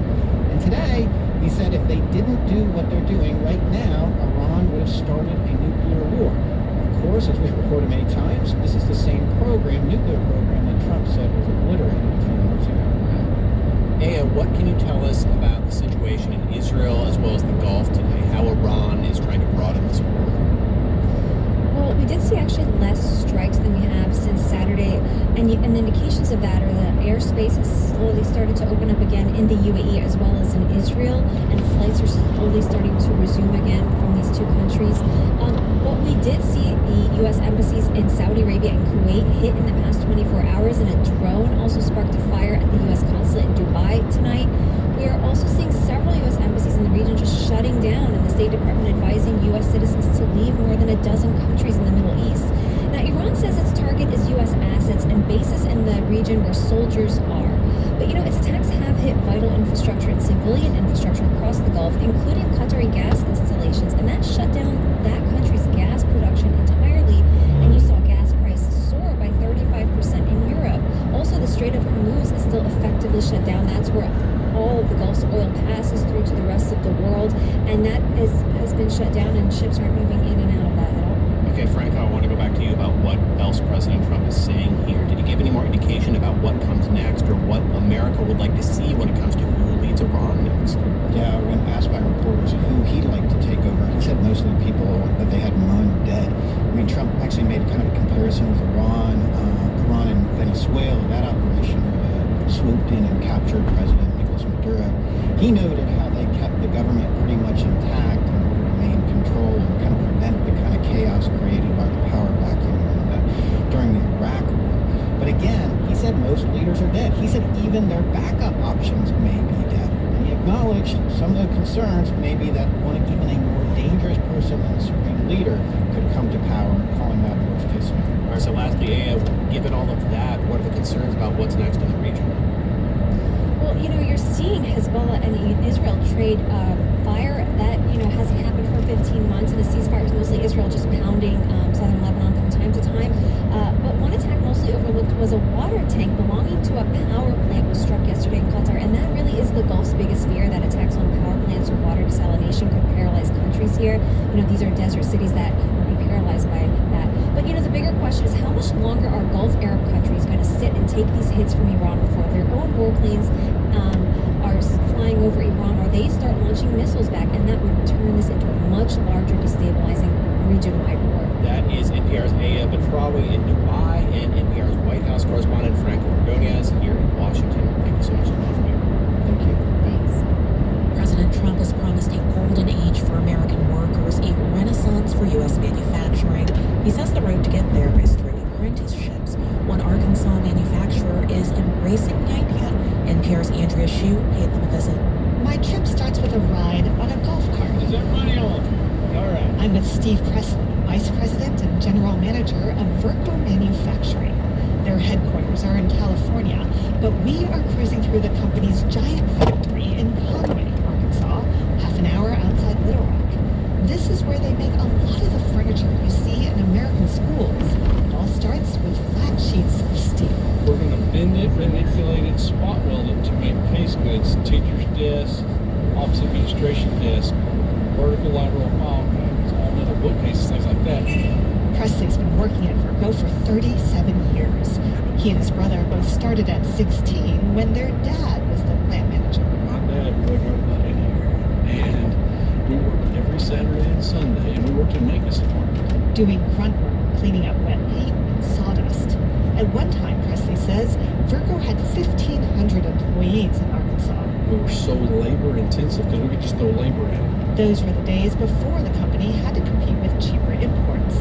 Speaker 11: And today, he said if they didn't do what they're doing right now, Iran would have started a nuclear war. Of course, as we've reported many times, this is the same program, nuclear program, that Trump said was obliterated a few months ago.
Speaker 8: Aya, what can you tell us about the situation in Israel as well as the Gulf today? How Iran is trying to broaden this war?
Speaker 10: Well, we did see actually less strikes than we have since Saturday, and indications of that are that airspace has slowly started to open up again in the UAE as well as in Israel, and flights are slowly starting to resume again from these two countries. But we did see the U.S. embassies in Saudi Arabia and Kuwait hit in the past 24 hours, and a drone also sparked a fire at the U.S. consulate in Dubai tonight. We are also seeing several U.S. embassies in the region just shutting down, and the State Department advising U.S. citizens to leave more than a dozen countries in the Middle East. Now, Iran says its target is U.S. assets and bases in the region where soldiers are. But, its attacks have hit vital infrastructure and civilian infrastructure across the Gulf, including Qatari gas installations, and that shut down that country's gas production entirely. And you saw gas prices soar by 35% in Europe. Also, the Strait of Hormuz is still effectively shut down. That's where all of the Gulf's oil passes through to the rest of the world, and that has been shut down, and ships aren't moving in and out of that at all.
Speaker 8: Okay, Franco, I want to go back to you about what else President Trump is saying here. Did he give any more indication about what comes next, or what America would like to see when it comes to who leads Iran next?
Speaker 11: Yeah, when asked by reporters who he'd like to take over, he said most of the people that they had in mind were dead. I mean, Trump actually made kind of a comparison with Iran and Venezuela, that operation where they swooped in and captured President Maduro. He noted how they kept the government pretty much intact in order to maintain control and kind of prevent the kind of chaos created by the power vacuum during the Iraq War. But again, he said most leaders are dead. He said even their backup options may be dead. And he acknowledged some of the concerns maybe that even a more dangerous person than the supreme leader could come to power, calling that a worst case scenario.
Speaker 8: All right, so lastly, given all of that, what are the concerns about what's next in the region?
Speaker 10: Well, you're seeing Hezbollah and Israel trade fire. That, hasn't happened for 15 months, and a ceasefire is mostly Israel just pounding southern Lebanon from time to time. But one attack mostly overlooked was a water tank belonging to a power plant was struck yesterday in Qatar, and that really is the Gulf's biggest fear, that attacks on power plants or water desalination could paralyze countries here. These are desert cities that would be paralyzed by that. But, the bigger question is how much longer are Gulf Arab countries going to sit and take these hits from Iran before their own warplanes are flying over Iran, or they start launching missiles back, and that would turn this into a much larger destabilizing region-wide war.
Speaker 8: That is NPR's Aya Batrawi in Dubai and NPR's White House correspondent Franco Ordonez here in Washington. Thank you so much for being here.
Speaker 11: Thank you.
Speaker 10: Thanks.
Speaker 7: President Trump has promised a golden age for American workers, a renaissance for U.S. manufacturing. He says the road to get there is through apprenticeships. One Arkansas manufacturer is embracing the idea. NPR's Andrea Hsu paid them a visit.
Speaker 5: My trip starts with a ride on a golf cart.
Speaker 8: Is that money on? All right.
Speaker 5: I'm with Steve Presley, Vice President and General Manager of Verco Manufacturing. Their headquarters are in California, but we are cruising through the company's giant factory in Conway, Arkansas, half an hour outside Little Rock. This is where they make a lot of the furniture you see in American schools. It all starts with flat sheets of steel.
Speaker 12: We're going to bend it, manipulate it, spot weld it to make case goods, teacher's desk, office administration desk, vertical lateral file cabinets, all other bookcases, things like that.
Speaker 5: Presley's been working at Verco for 37 years. He and his brother both started at 16 when their dad was the plant manager.
Speaker 12: My dad was our buddy here, and we worked every Saturday and Sunday, and we worked in maintenance department.
Speaker 5: Doing grunt work, cleaning up wet paint and sawdust. At one time, Presley says, Verco had 1,500 employees in Arkansas.
Speaker 12: we were so labor intensive because we could just throw labor at it.
Speaker 5: Those were the days before the company had to compete with cheaper imports.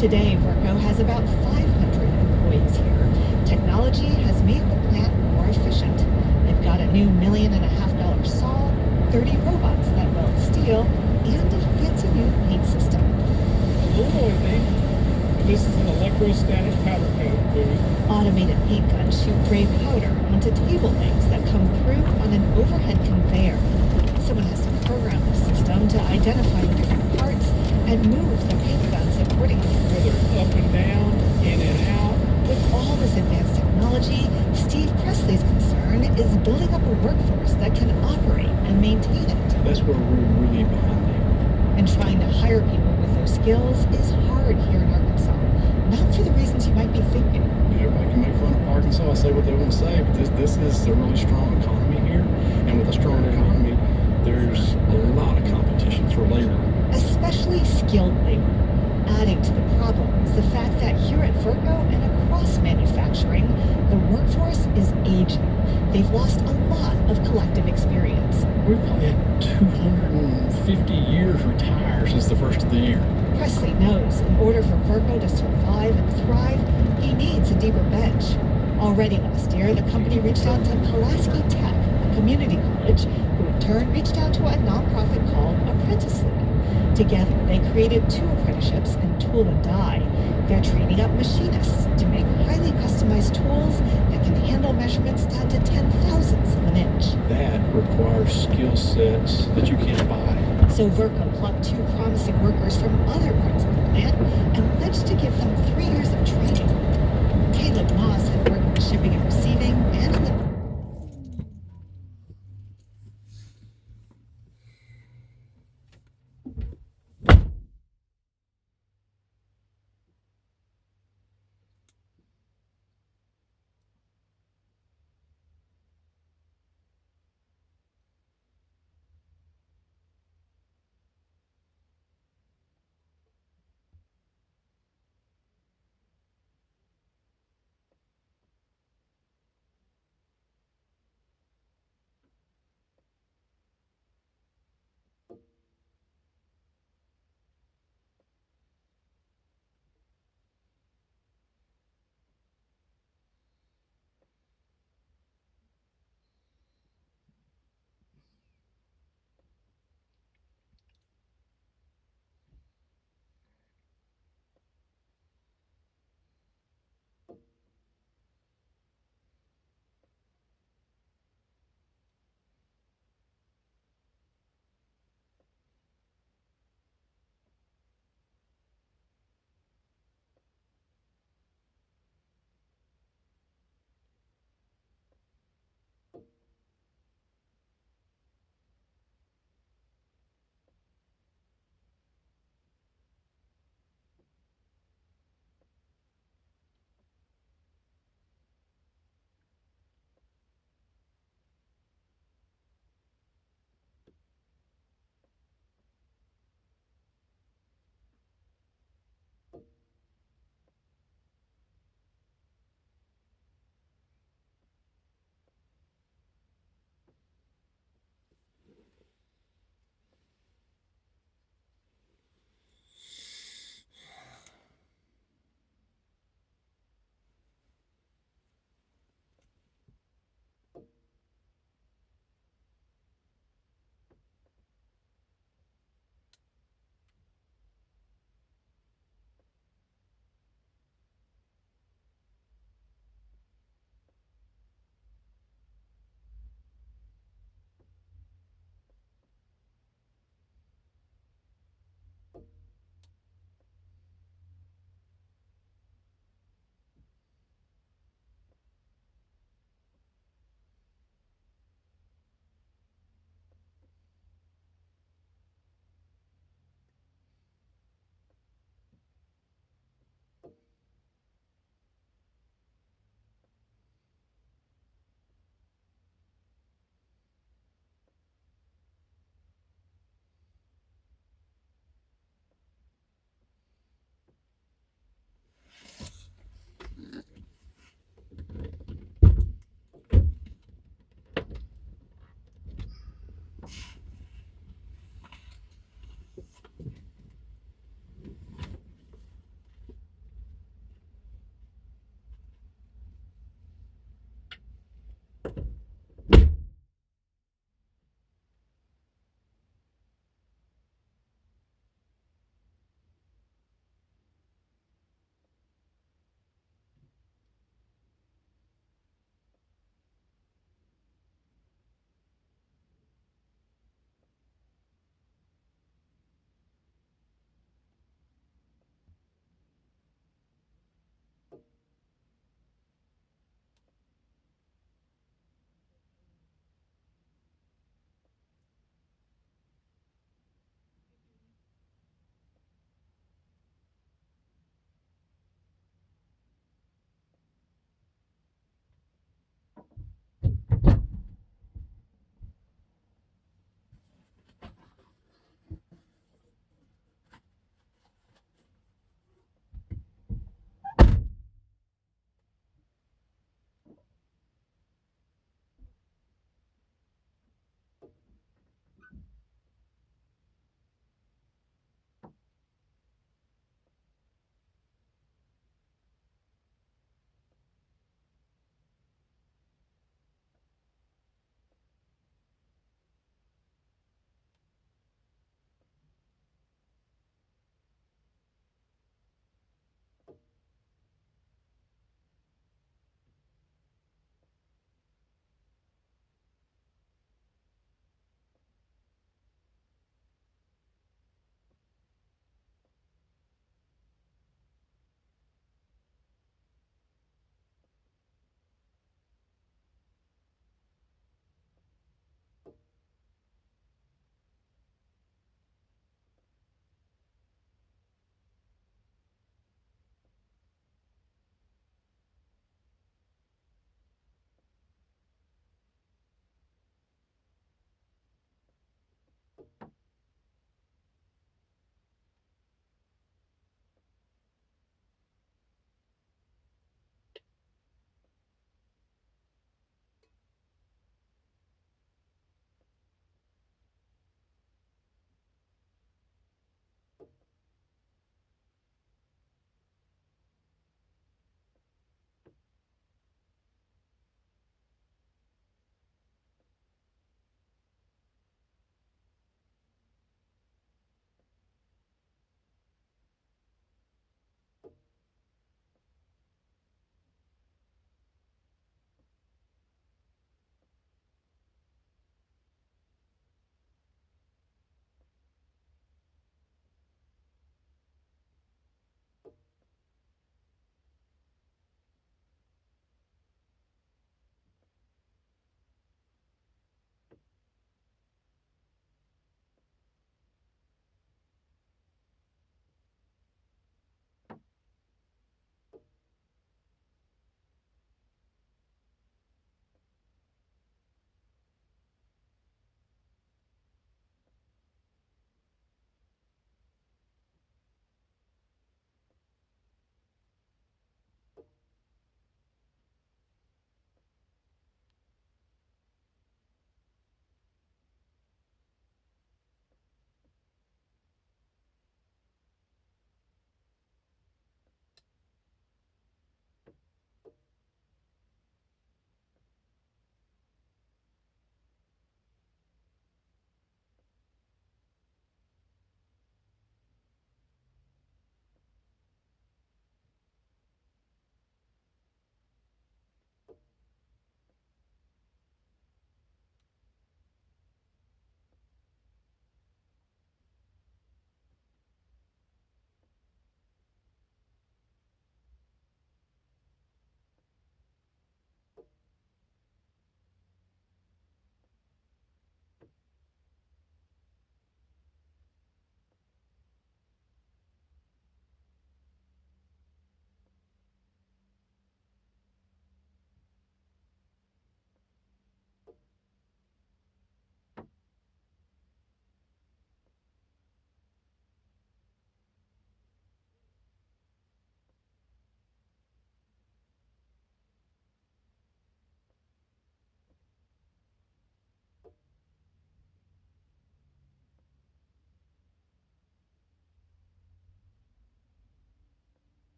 Speaker 5: Today, Verco has about 500 employees here. Technology has made the plant more efficient. They've got a new $1.5 million saw, 30 robots that weld steel, and a fancy new paint system.
Speaker 2: A little noisy. This is an electrostatic powder coat booth.
Speaker 5: Automated paint guns shoot gray powder onto table legs that come through on an overhead conveyor. Someone has to program the system to identify the different parts and move the paint guns accordingly.
Speaker 2: Whether it's up and down, in and out.
Speaker 5: With all this advanced technology, Steve Presley's concern is building up a workforce that can operate and maintain it.
Speaker 12: That's where we're really behind them.
Speaker 5: And trying to hire people with those skills is hard here in Arkansas. Not for the reasons you might be thinking.
Speaker 12: Everybody can make fun of Arkansas, say what they want to say, but this is a really strong economy here. And with a strong economy, there's a lot of competition for labor.
Speaker 5: Especially skilled labor. Adding to the problem is the fact that here at Verco and across manufacturing, the workforce is aging. They've lost a lot of collective experience.
Speaker 12: We've probably had 250 years retired since the first of the year.
Speaker 5: Presley knows in order for Verco to survive and thrive, he needs a deeper bench. Already last year, the company reached out to Pulaski Tech, a community college, who in turn reached out to a nonprofit called Apprentice League. Together, they created 2 apprenticeships in tool and die. They're training up machinists to make highly customized tools that can handle measurements down to 10,000ths of an inch.
Speaker 12: That requires skill sets that you can't buy.
Speaker 5: So Verco plucked 2 promising workers from other parts of the plant and pledged to give them 3 years of training. Caleb Moss had worked in shipping and receiving and in the